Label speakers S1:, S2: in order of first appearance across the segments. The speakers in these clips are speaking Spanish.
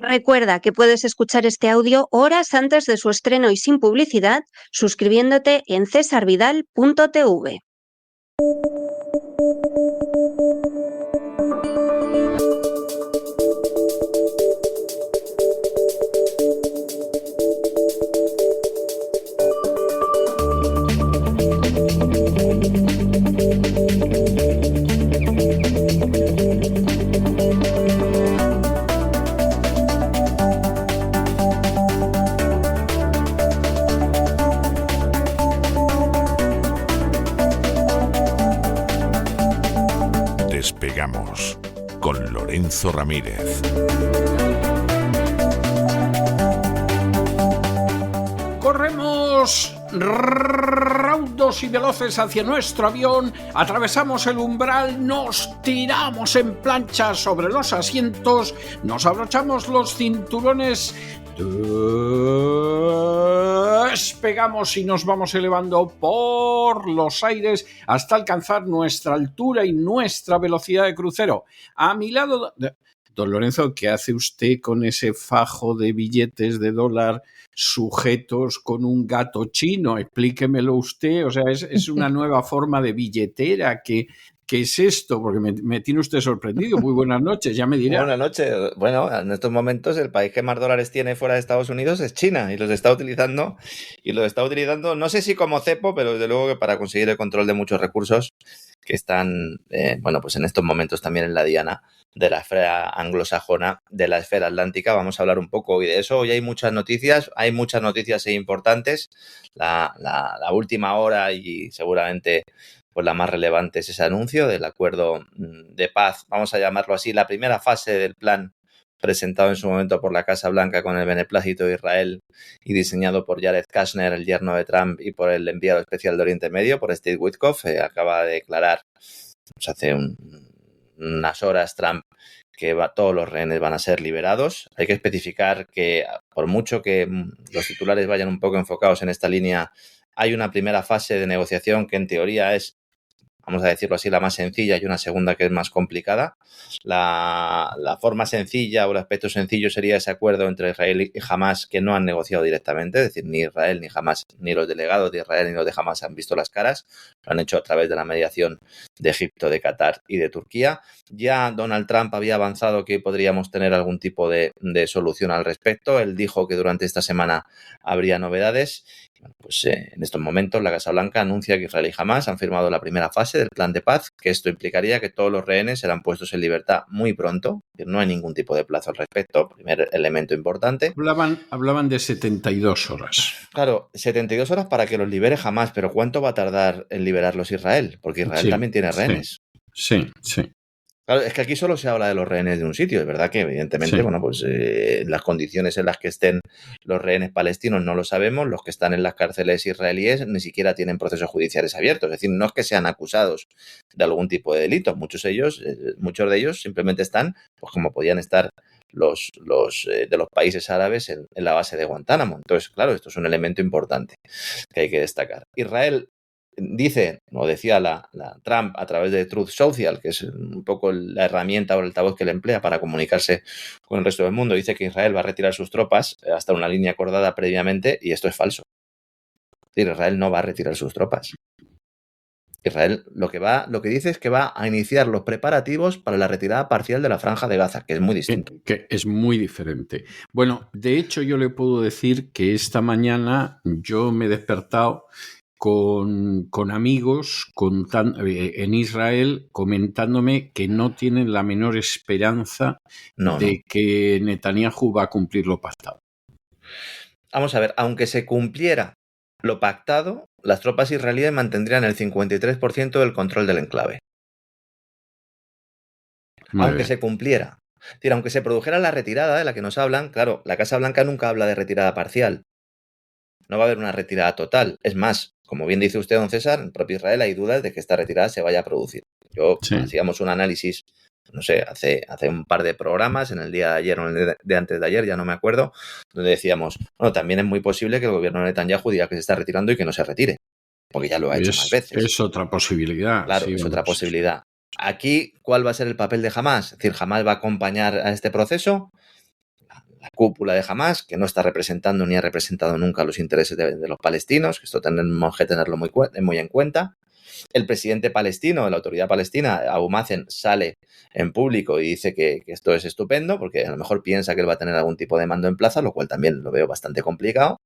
S1: Recuerda que puedes escuchar este audio horas antes de su estreno y sin publicidad suscribiéndote en cesarvidal.tv.
S2: Despegamos con Lorenzo Ramírez.
S3: Corremos raudos y veloces hacia nuestro avión, atravesamos el umbral, nos tiramos en plancha sobre los asientos, nos abrochamos los cinturones, despegamos y nos vamos elevando por los aires hasta alcanzar nuestra altura y nuestra velocidad de crucero. A mi lado... Don Lorenzo, ¿qué hace usted con ese fajo de billetes de dólar sujetos con un gato chino? Explíquemelo usted. O sea, es una nueva forma de billetera. ¿Qué es esto? Porque me tiene usted sorprendido. Muy buenas noches, ya me dirá.
S4: Buenas noches. Bueno, en estos momentos el país que más dólares tiene fuera de Estados Unidos es China y los está utilizando, no sé si como cepo, pero desde luego que para conseguir el control de muchos recursos que están, pues en estos momentos también en la diana de la esfera anglosajona, de la esfera atlántica. Vamos a hablar un poco hoy de eso. Hoy hay muchas noticias importantes. La última hora y seguramente pues la más relevante es ese anuncio del acuerdo de paz, vamos a llamarlo así, la primera fase del plan presentado en su momento por la Casa Blanca con el beneplácito de Israel y diseñado por Jared Kushner, el yerno de Trump, y por el enviado especial de Oriente Medio, por Steve Witkoff. Acaba de declarar hace unas horas Trump que todos los rehenes van a ser liberados. Hay que especificar que, por mucho que los titulares vayan un poco enfocados en esta línea, hay una primera fase de negociación que en teoría es, vamos a decirlo así, la más sencilla, y una segunda que es más complicada. La forma sencilla o el aspecto sencillo sería ese acuerdo entre Israel y Hamás, que no han negociado directamente, es decir, ni Israel ni Hamás, ni los delegados de Israel ni los de Hamás han visto las caras, lo han hecho a través de la mediación de Egipto, de Qatar y de Turquía. Ya Donald Trump había avanzado que podríamos tener algún tipo de solución al respecto. Él dijo que durante esta semana habría novedades. Bueno, pues en estos momentos la Casa Blanca anuncia que Israel y Hamás han firmado la primera fase del plan de paz, que esto implicaría que todos los rehenes serán puestos en libertad muy pronto, que no hay ningún tipo de plazo al respecto, primer elemento importante.
S3: Hablaban de 72 horas.
S4: Claro, 72 horas para que los libere Hamás, pero ¿cuánto va a tardar en liberarlos Israel? Porque Israel también tiene rehenes.
S3: Sí.
S4: Claro, es que aquí solo se habla de los rehenes de un sitio. Es verdad que, evidentemente, las condiciones en las que estén los rehenes palestinos no lo sabemos. Los que están en las cárceles israelíes ni siquiera tienen procesos judiciales abiertos. Es decir, no es que sean acusados de algún tipo de delito. Muchos de ellos simplemente están, pues como podían estar los de los países árabes en la base de Guantánamo. Entonces, claro, esto es un elemento importante que hay que destacar. Israel dice, o decía la Trump a través de Truth Social, que es un poco la herramienta o el altavoz que le emplea para comunicarse con el resto del mundo, dice que Israel va a retirar sus tropas hasta una línea acordada previamente, y esto es falso. Es decir, Israel no va a retirar sus tropas. Israel lo que dice es que va a iniciar los preparativos para la retirada parcial de la Franja de Gaza, que es muy distinto.
S3: Que es muy diferente. Bueno, de hecho yo le puedo decir que esta mañana yo me he despertado con amigos en Israel comentándome que no tienen la menor esperanza de que Netanyahu va a cumplir lo pactado.
S4: Vamos a ver, aunque se cumpliera lo pactado, las tropas israelíes mantendrían el 53% del control del enclave. Aunque se cumpliera. Es decir, aunque se produjera la retirada de la que nos hablan, claro, la Casa Blanca nunca habla de retirada parcial. No va a haber una retirada total. Es más, como bien dice usted, don César, en propio Israel hay dudas de que esta retirada se vaya a producir. Hacíamos un análisis, no sé, hace un par de programas, en el día de ayer o en el de antes de ayer, ya no me acuerdo, donde decíamos, bueno, también es muy posible que el gobierno de Netanyahu diga que se está retirando y que no se retire, porque ya lo ha hecho más veces.
S3: Es otra posibilidad.
S4: Claro, es otra posibilidad. Aquí, ¿cuál va a ser el papel de Hamás? Es decir, ¿Hamás va a acompañar a este proceso? la cúpula de Hamás, que no está representando ni ha representado nunca los intereses de los palestinos, que esto tenemos que tenerlo muy en cuenta. El presidente palestino, de la autoridad palestina, Abu Mazen, sale en público y dice que esto es estupendo, porque a lo mejor piensa que él va a tener algún tipo de mando en plaza, lo cual también lo veo bastante complicado.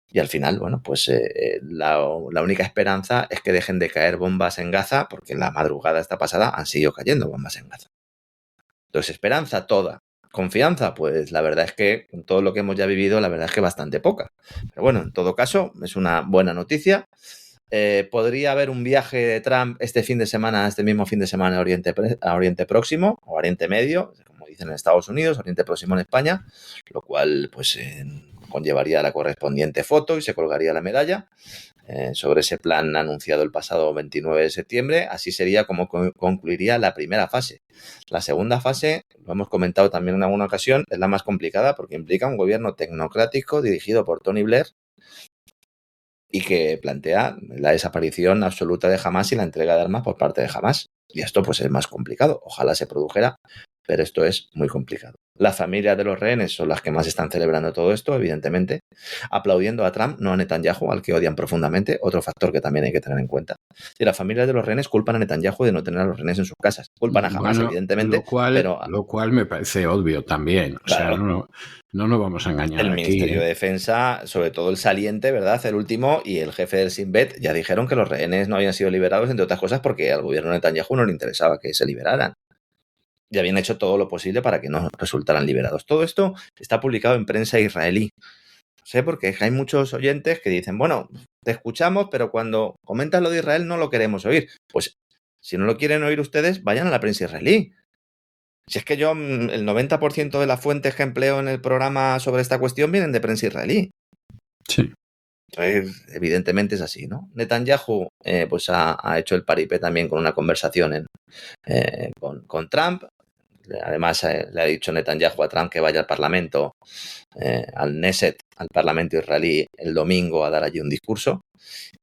S4: Y al final, bueno, pues la única esperanza es que dejen de caer bombas en Gaza, porque en la madrugada esta pasada han seguido cayendo bombas en Gaza. Entonces, esperanza toda. Confianza, pues la verdad es que con todo lo que hemos ya vivido, la verdad es que bastante poca. Pero bueno, en todo caso, es una buena noticia. Podría haber un viaje de Trump este mismo fin de semana a Oriente Próximo o Oriente Medio, como dicen en Estados Unidos, Oriente Próximo en España, lo cual pues conllevaría la correspondiente foto y se colgaría la medalla sobre ese plan anunciado el pasado 29 de septiembre. Así sería como concluiría la primera fase. La segunda fase, lo hemos comentado también en alguna ocasión, es la más complicada porque implica un gobierno tecnocrático dirigido por Tony Blair y que plantea la desaparición absoluta de Hamás y la entrega de armas por parte de Hamás. Y esto pues es más complicado. Ojalá se produjera, pero esto es muy complicado. Las familias de los rehenes son las que más están celebrando todo esto, evidentemente, aplaudiendo a Trump, no a Netanyahu, al que odian profundamente, otro factor que también hay que tener en cuenta. Y las familias de los rehenes culpan a Netanyahu de no tener a los rehenes en sus casas. Culpan a Hamás, evidentemente,
S3: lo cual me parece obvio también. O
S4: claro,
S3: sea, no nos vamos a engañar
S4: el
S3: aquí. El
S4: Ministerio de Defensa, sobre todo el saliente, ¿verdad?, el último, y el jefe del Shin Bet ya dijeron que los rehenes no habían sido liberados, entre otras cosas, porque al gobierno de Netanyahu no le interesaba que se liberaran. Y habían hecho todo lo posible para que no resultaran liberados. Todo esto está publicado en prensa israelí. Sé porque hay muchos oyentes que dicen, bueno, te escuchamos, pero cuando comentas lo de Israel no lo queremos oír. Pues si no lo quieren oír ustedes, vayan a la prensa israelí. Si es que yo, el 90% de las fuentes que empleo en el programa sobre esta cuestión vienen de prensa israelí.
S3: Sí.
S4: Entonces, evidentemente es así, ¿no? Netanyahu pues ha hecho el paripé también con una conversación con Trump. Además, le ha dicho Netanyahu a Trump que vaya al Parlamento, al Knesset, al Parlamento israelí, el domingo a dar allí un discurso.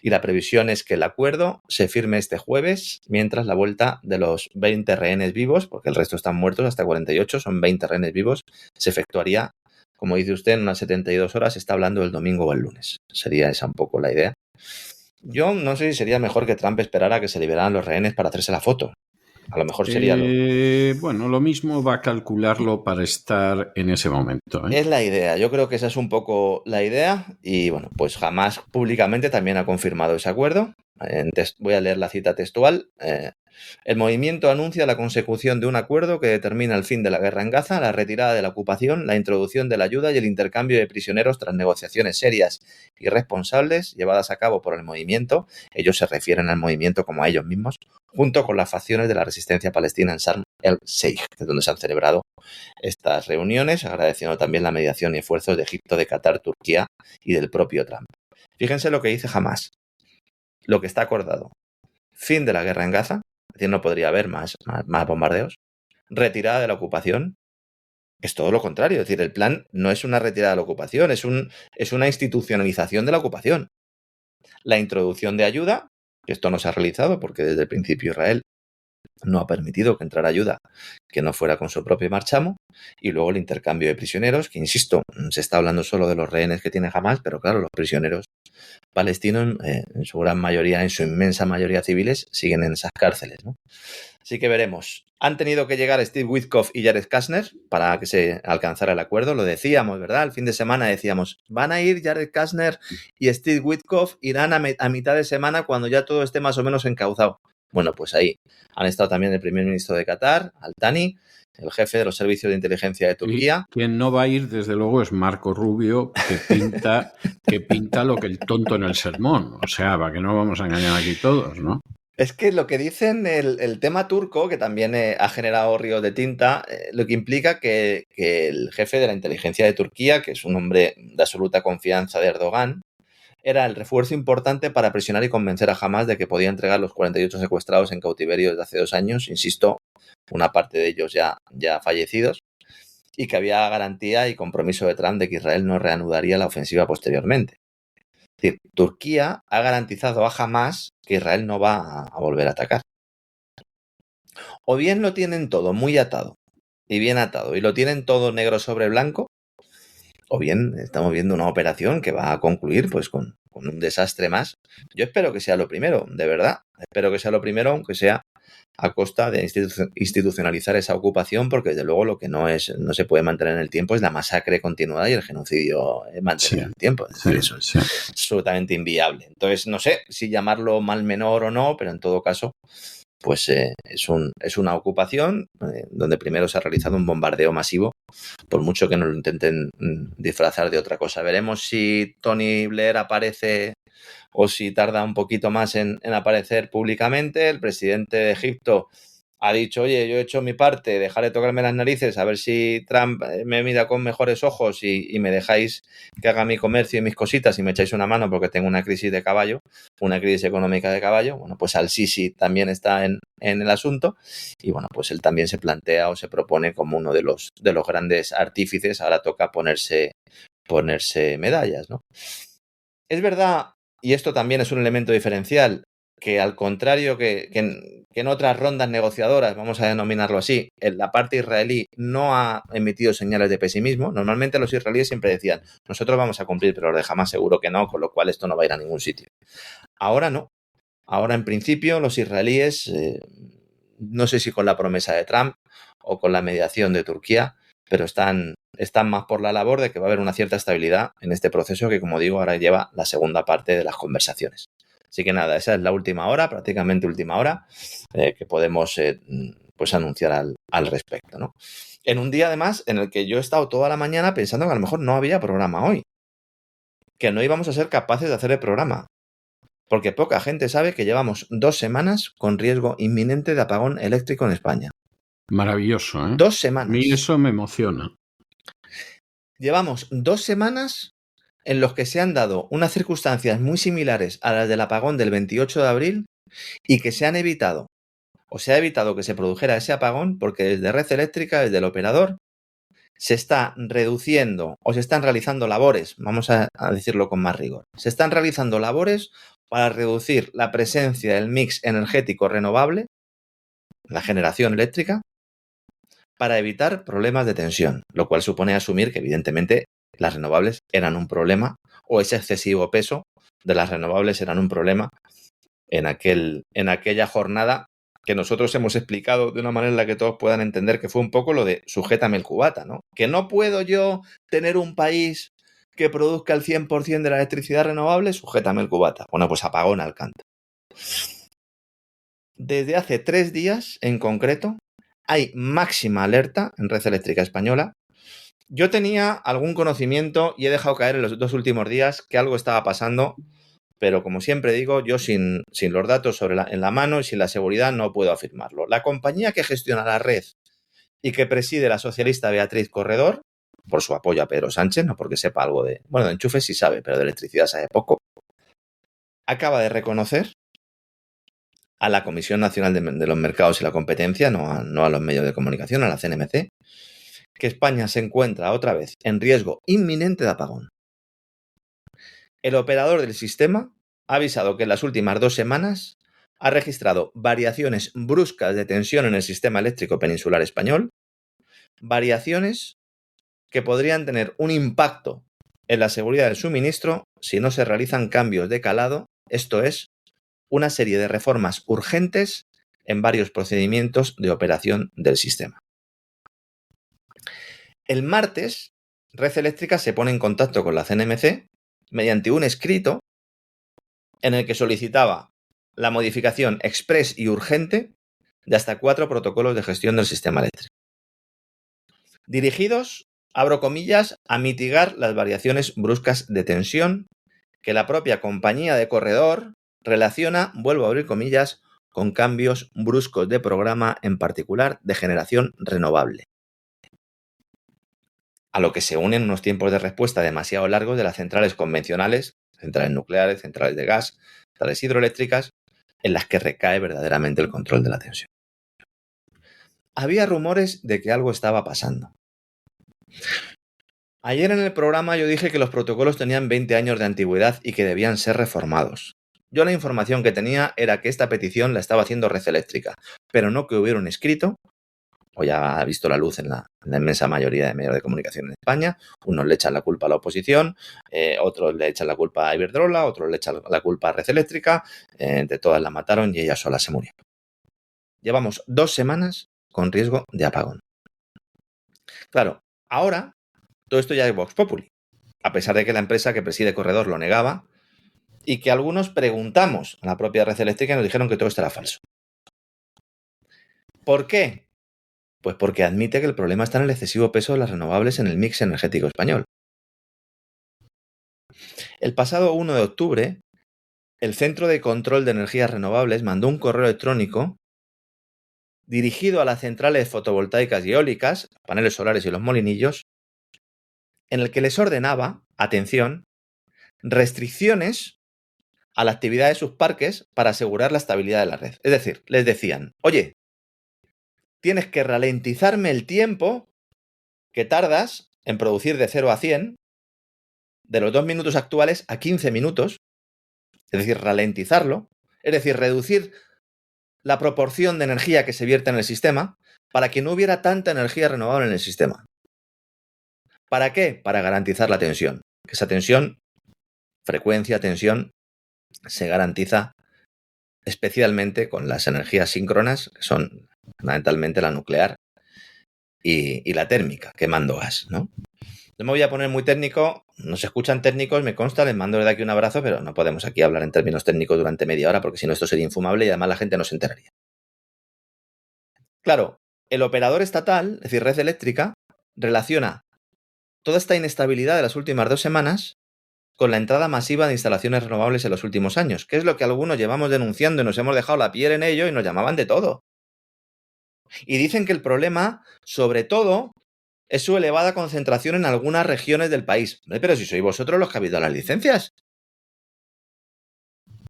S4: Y la previsión es que el acuerdo se firme este jueves, mientras la vuelta de los 20 rehenes vivos, porque el resto están muertos, hasta 48, son 20 rehenes vivos, se efectuaría, como dice usted, en unas 72 horas. Está hablando del domingo o el lunes. Sería esa un poco la idea. Yo no sé si sería mejor que Trump esperara que se liberaran los rehenes para hacerse la foto. A lo mejor sería
S3: bueno, lo mismo va a calcularlo para estar en ese momento.
S4: Es la idea. Yo creo que esa es un poco la idea. Y bueno, pues Hamás públicamente también ha confirmado ese acuerdo. Voy a leer la cita textual. El movimiento anuncia la consecución de un acuerdo que determina el fin de la guerra en Gaza, la retirada de la ocupación, la introducción de la ayuda y el intercambio de prisioneros tras negociaciones serias y responsables llevadas a cabo por el movimiento. Ellos se refieren al movimiento como a ellos mismos, junto con las facciones de la resistencia palestina en Sharm el-Sheikh, que es donde se han celebrado estas reuniones, agradeciendo también la mediación y esfuerzos de Egipto, de Qatar, Turquía y del propio Trump. Fíjense lo que dice Hamás, lo que está acordado. Fin de la guerra en Gaza, es decir, no podría haber más bombardeos. Retirada de la ocupación. Es todo lo contrario, es decir, el plan no es una retirada de la ocupación, es una institucionalización de la ocupación. La introducción de ayuda, que esto no se ha realizado porque desde el principio Israel no ha permitido que entrara ayuda que no fuera con su propio marchamo, y luego el intercambio de prisioneros, que insisto, se está hablando solo de los rehenes que tiene Hamás, pero claro, los prisioneros palestinos, en su gran mayoría, en su inmensa mayoría civiles, siguen en esas cárceles, ¿no? Así que veremos. Han tenido que llegar Steve Witkoff y Jared Kushner para que se alcanzara el acuerdo. Lo decíamos, ¿verdad? El fin de semana decíamos, van a ir Jared Kushner y Steve Witkoff, irán a mitad de semana cuando ya todo esté más o menos encauzado. Bueno, pues ahí han estado también el primer ministro de Qatar, Al-Thani, el jefe de los servicios de inteligencia de Turquía.
S3: Y quien no va a ir, desde luego, es Marco Rubio, que pinta lo que el tonto en el sermón. O sea, para que no vamos a engañar aquí todos, ¿no?
S4: Es que lo que dicen el tema turco, que también ha generado ríos de tinta, lo que implica que el jefe de la inteligencia de Turquía, que es un hombre de absoluta confianza de Erdogan, era el refuerzo importante para presionar y convencer a Hamás de que podía entregar los 48 secuestrados en cautiverio desde hace 2 años, insisto, una parte de ellos ya fallecidos, y que había garantía y compromiso de Trump de que Israel no reanudaría la ofensiva posteriormente. Es decir, Turquía ha garantizado a Hamás que Israel no va a volver a atacar. O bien lo tienen todo muy atado y bien atado y lo tienen todo negro sobre blanco, o bien estamos viendo una operación que va a concluir pues con un desastre más. Yo espero que sea lo primero, de verdad. Espero que sea lo primero, aunque sea a costa de institucionalizar esa ocupación, porque desde luego lo que no se puede mantener en el tiempo es la masacre continuada y el genocidio mantenido en el tiempo. Es decir, eso es absolutamente inviable. Entonces, no sé si llamarlo mal menor o no, pero en todo caso, pues es una ocupación donde primero se ha realizado un bombardeo masivo, por mucho que nos lo intenten disfrazar de otra cosa. Veremos si Tony Blair aparece o si tarda un poquito más en aparecer públicamente. El presidente de Egipto ha dicho, oye, yo he hecho mi parte, dejaré tocarme las narices, a ver si Trump me mira con mejores ojos y me dejáis que haga mi comercio y mis cositas y me echáis una mano porque tengo una crisis de caballo, una crisis económica de caballo. Bueno, pues Al-Sisi también está en el asunto y bueno, pues él también se plantea o se propone como uno de los grandes artífices. Ahora toca ponerse medallas, ¿no? Es verdad, y esto también es un elemento diferencial, que al contrario que en otras rondas negociadoras, vamos a denominarlo así, la parte israelí no ha emitido señales de pesimismo. Normalmente los israelíes siempre decían, nosotros vamos a cumplir, pero los de Hamás seguro que no, con lo cual esto no va a ir a ningún sitio. Ahora no. Ahora, en principio, los israelíes, no sé si con la promesa de Trump o con la mediación de Turquía, pero están más por la labor de que va a haber una cierta estabilidad en este proceso que, como digo, ahora lleva la segunda parte de las conversaciones. Así que nada, esa es la última hora, prácticamente última hora, que podemos pues anunciar al respecto, ¿no? En un día, además, en el que yo he estado toda la mañana pensando que a lo mejor no había programa hoy, que no íbamos a ser capaces de hacer el programa, porque poca gente sabe que llevamos 2 semanas con riesgo inminente de apagón eléctrico en España.
S3: Maravilloso, ¿eh?
S4: 2 semanas.
S3: A mí eso me emociona.
S4: Llevamos 2 semanas en los que se han dado unas circunstancias muy similares a las del apagón del 28 de abril y que se han evitado, o se ha evitado que se produjera ese apagón porque desde Red Eléctrica, desde el operador, se está reduciendo o se están realizando labores, vamos a decirlo con más rigor, se están realizando labores para reducir la presencia del mix energético renovable, la generación eléctrica, para evitar problemas de tensión, lo cual supone asumir que evidentemente las renovables eran un problema o ese excesivo peso de las renovables eran un problema en aquella jornada que nosotros hemos explicado de una manera en la que todos puedan entender que fue un poco lo de sujétame el cubata, ¿no? Que no puedo yo tener un país que produzca el 100% de la electricidad renovable, sujétame el cubata. Bueno, pues apagón al canto. Desde hace 3 días en concreto hay máxima alerta en Red Eléctrica Española. Yo tenía algún conocimiento y he dejado caer en los 2 últimos días que algo estaba pasando, pero como siempre digo, yo sin los datos en la mano y sin la seguridad no puedo afirmarlo. La compañía que gestiona la red y que preside la socialista Beatriz Corredor, por su apoyo a Pedro Sánchez, no porque sepa algo de enchufes sí sabe, pero de electricidad sabe poco, acaba de reconocer a la Comisión Nacional de los Mercados y la Competencia, no a los medios de comunicación, a la CNMC, que España se encuentra otra vez en riesgo inminente de apagón. El operador del sistema ha avisado que en las últimas 2 semanas ha registrado variaciones bruscas de tensión en el sistema eléctrico peninsular español, variaciones que podrían tener un impacto en la seguridad del suministro si no se realizan cambios de calado, esto es, una serie de reformas urgentes en varios procedimientos de operación del sistema. El martes, Red Eléctrica se pone en contacto con la CNMC mediante un escrito en el que solicitaba la modificación express y urgente de hasta 4 protocolos de gestión del sistema eléctrico, dirigidos, abro comillas, a mitigar las variaciones bruscas de tensión que la propia compañía de corredor relaciona, vuelvo a abrir comillas, con cambios bruscos de programa, en particular de generación renovable. A lo que se unen unos tiempos de respuesta demasiado largos de las centrales convencionales, centrales nucleares, centrales de gas, centrales hidroeléctricas, en las que recae verdaderamente el control de la tensión. Había rumores de que algo estaba pasando. Ayer en el programa yo dije que los protocolos tenían 20 años de antigüedad y que debían ser reformados. Yo la información que tenía era que esta petición la estaba haciendo Red Eléctrica, pero no que hubiera un escrito o ya ha visto la luz en la inmensa mayoría de medios de comunicación en España. Unos le echan la culpa a la oposición, otros le echan la culpa a Iberdrola, otros le echan la culpa a Red Eléctrica. Entre todas la mataron y ella sola se murió. Llevamos 2 semanas con riesgo de apagón. Claro, ahora todo esto ya es Vox Populi, a pesar de que la empresa que preside Corredor lo negaba y que algunos preguntamos a la propia Red Eléctrica y nos dijeron que todo esto era falso. ¿Por qué? Pues porque admite que el problema está en el excesivo peso de las renovables en el mix energético español. El pasado 1 de octubre, el Centro de Control de Energías Renovables mandó un correo electrónico dirigido a las centrales fotovoltaicas y eólicas, paneles solares y los molinillos, en el que les ordenaba, atención, restricciones a la actividad de sus parques para asegurar la estabilidad de la red. Es decir, les decían, oye, tienes que ralentizarme el tiempo que tardas en producir de 0 a 100, de los 2 minutos actuales a 15 minutos, es decir, ralentizarlo, es decir, reducir la proporción de energía que se vierte en el sistema para que no hubiera tanta energía renovable en el sistema. ¿Para qué? Para garantizar la tensión. Que esa tensión, frecuencia, tensión, se garantiza especialmente con las energías síncronas, que son fundamentalmente la nuclear y la térmica, quemando gas, ¿no? No me voy a poner muy técnico, nos escuchan técnicos, me consta, les mando desde aquí un abrazo, pero no podemos aquí hablar en términos técnicos durante media hora porque si no esto sería infumable y además la gente no se enteraría. Claro, el operador estatal, es decir, Red Eléctrica, relaciona toda esta inestabilidad de las últimas 2 semanas con la entrada masiva de instalaciones renovables en los últimos años, que es lo que algunos llevamos denunciando y nos hemos dejado la piel en ello y nos llamaban de todo. Y dicen que el problema, sobre todo, es su elevada concentración en algunas regiones del país. Pero si sois vosotros los que habéis dado las licencias.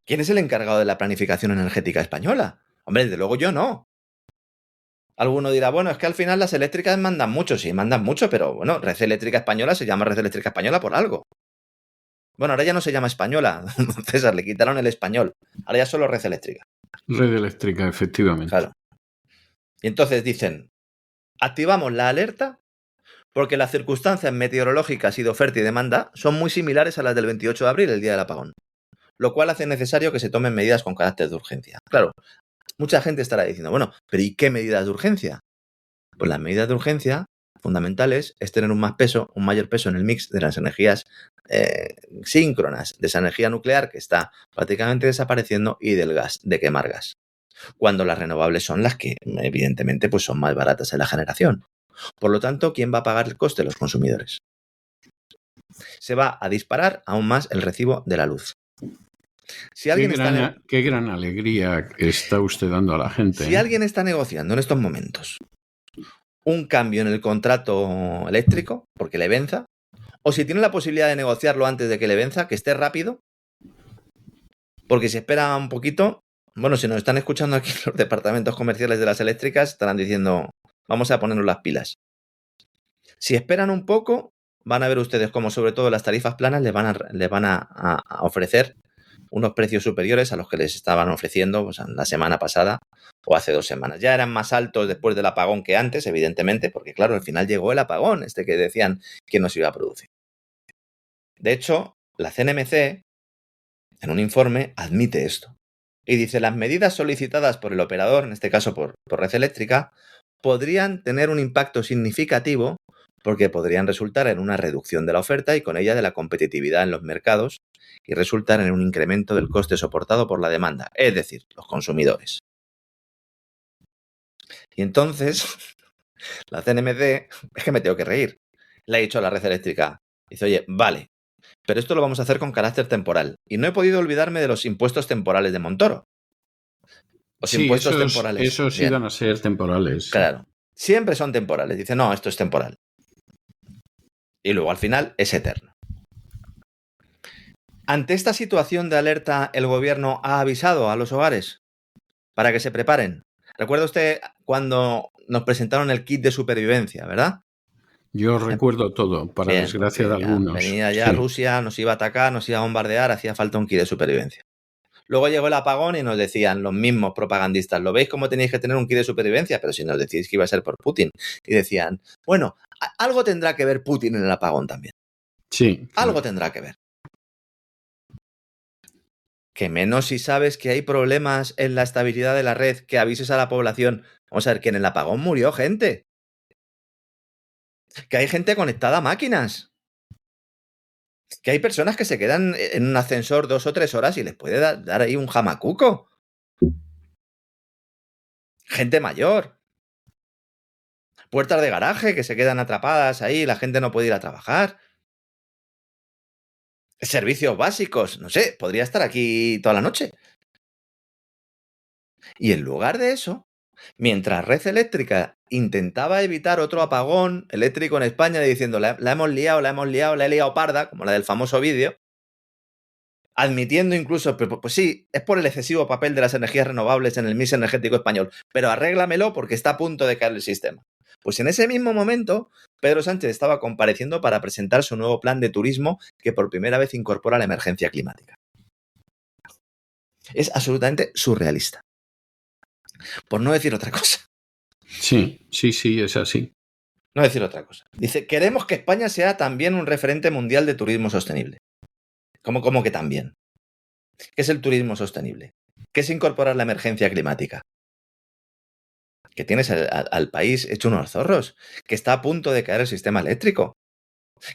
S4: ¿Quién es el encargado de la planificación energética española? Hombre, desde luego yo no. Alguno dirá, bueno, es que al final las eléctricas mandan mucho. Sí, mandan mucho, pero bueno, Red Eléctrica Española se llama Red Eléctrica Española por algo. Bueno, ahora ya no se llama Española. César, le quitaron el español. Ahora ya solo Red Eléctrica.
S3: Red Eléctrica, efectivamente.
S4: Claro. Y entonces dicen, activamos la alerta porque las circunstancias meteorológicas y de oferta y demanda son muy similares a las del 28 de abril, el día del apagón, lo cual hace necesario que se tomen medidas con carácter de urgencia. Claro, mucha gente estará diciendo, bueno, pero ¿y qué medidas de urgencia? Pues las medidas de urgencia fundamentales es tener un mayor peso en el mix de las energías síncronas, de esa energía nuclear que está prácticamente desapareciendo y del gas, de quemar gas. Cuando las renovables son las que, evidentemente, pues son más baratas en la generación. Por lo tanto, ¿quién va a pagar el coste? Los consumidores. Se va a disparar aún más el recibo de la luz. Si alguien
S3: qué gran alegría está usted dando a la gente.
S4: Si alguien está negociando en estos momentos un cambio en el contrato eléctrico, porque le venza, o si tiene la posibilidad de negociarlo antes de que le venza, que esté rápido, porque si espera un poquito, bueno, si nos están escuchando aquí los departamentos comerciales de las eléctricas, estarán diciendo, vamos a ponernos las pilas. Si esperan un poco, van a ver ustedes cómo sobre todo las tarifas planas les van a ofrecer unos precios superiores a los que les estaban ofreciendo pues, la semana pasada o hace 2 semanas. Ya eran más altos después del apagón que antes, evidentemente, porque claro, al final llegó el apagón, que decían que no se iba a producir. De hecho, la CNMC, en un informe, admite esto. Y dice, las medidas solicitadas por el operador, en este caso por Red Eléctrica, podrían tener un impacto significativo porque podrían resultar en una reducción de la oferta y con ella de la competitividad en los mercados y resultar en un incremento del coste soportado por la demanda, es decir, los consumidores. Y entonces, la CNMC, es que me tengo que reír, le ha dicho a la Red Eléctrica, dice, oye, vale, pero esto lo vamos a hacer con carácter temporal. Y no he podido olvidarme de los impuestos temporales de Montoro. Los impuestos temporales.
S3: Esos sí van a ser temporales.
S4: Claro. Siempre son temporales. Dice, no, esto es temporal. Y luego al final es eterno. Ante esta situación de alerta, el gobierno ha avisado a los hogares para que se preparen. ¿Recuerda usted cuando nos presentaron el kit de supervivencia, verdad?
S3: Yo recuerdo todo, para desgracia de algunos.
S4: Venía ya Rusia, nos iba a atacar, nos iba a bombardear, hacía falta un kit de supervivencia. Luego llegó el apagón y nos decían los mismos propagandistas, ¿lo veis cómo tenéis que tener un kit de supervivencia? Pero si nos decís que iba a ser por Putin. Y decían, bueno, algo tendrá que ver Putin en el apagón también.
S3: Sí.
S4: Algo tendrá que ver. Que menos si sabes que hay problemas en la estabilidad de la red, que avises a la población. Vamos a ver, que en el apagón murió gente. Que hay gente conectada a máquinas. Que hay personas que se quedan en un ascensor 2 o 3 horas y les puede dar ahí un jamacuco. Gente mayor. Puertas de garaje que se quedan atrapadas ahí, la gente no puede ir a trabajar. Servicios básicos, no sé, podría estar aquí toda la noche. Y en lugar de eso, mientras Red Eléctrica intentaba evitar otro apagón eléctrico en España diciendo la hemos liado, la he liado parda, como la del famoso vídeo, admitiendo incluso, pues sí, es por el excesivo papel de las energías renovables en el mix energético español, pero arréglamelo porque está a punto de caer el sistema. Pues en ese mismo momento, Pedro Sánchez estaba compareciendo para presentar su nuevo plan de turismo que por primera vez incorpora la emergencia climática. Es absolutamente surrealista. Por no decir otra cosa.
S3: Sí, es así.
S4: No decir otra cosa. Dice, queremos que España sea también un referente mundial de turismo sostenible. ¿Cómo que también? ¿Qué es el turismo sostenible? ¿Qué es incorporar la emergencia climática? Que tienes al país hecho unos zorros, que está a punto de caer el sistema eléctrico,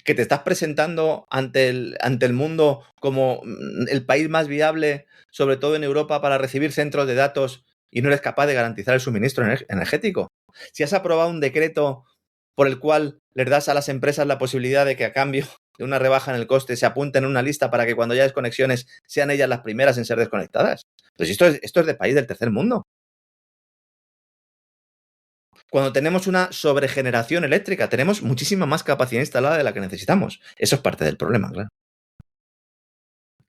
S4: que te estás presentando ante el mundo como el país más viable, sobre todo en Europa, para recibir centros de datos y no eres capaz de garantizar el suministro energético. Si has aprobado un decreto por el cual les das a las empresas la posibilidad de que a cambio de una rebaja en el coste se apunten en una lista para que cuando haya desconexiones sean ellas las primeras en ser desconectadas. Pues esto es de país del tercer mundo. Cuando tenemos una sobregeneración eléctrica, tenemos muchísima más capacidad instalada de la que necesitamos. Eso es parte del problema, claro.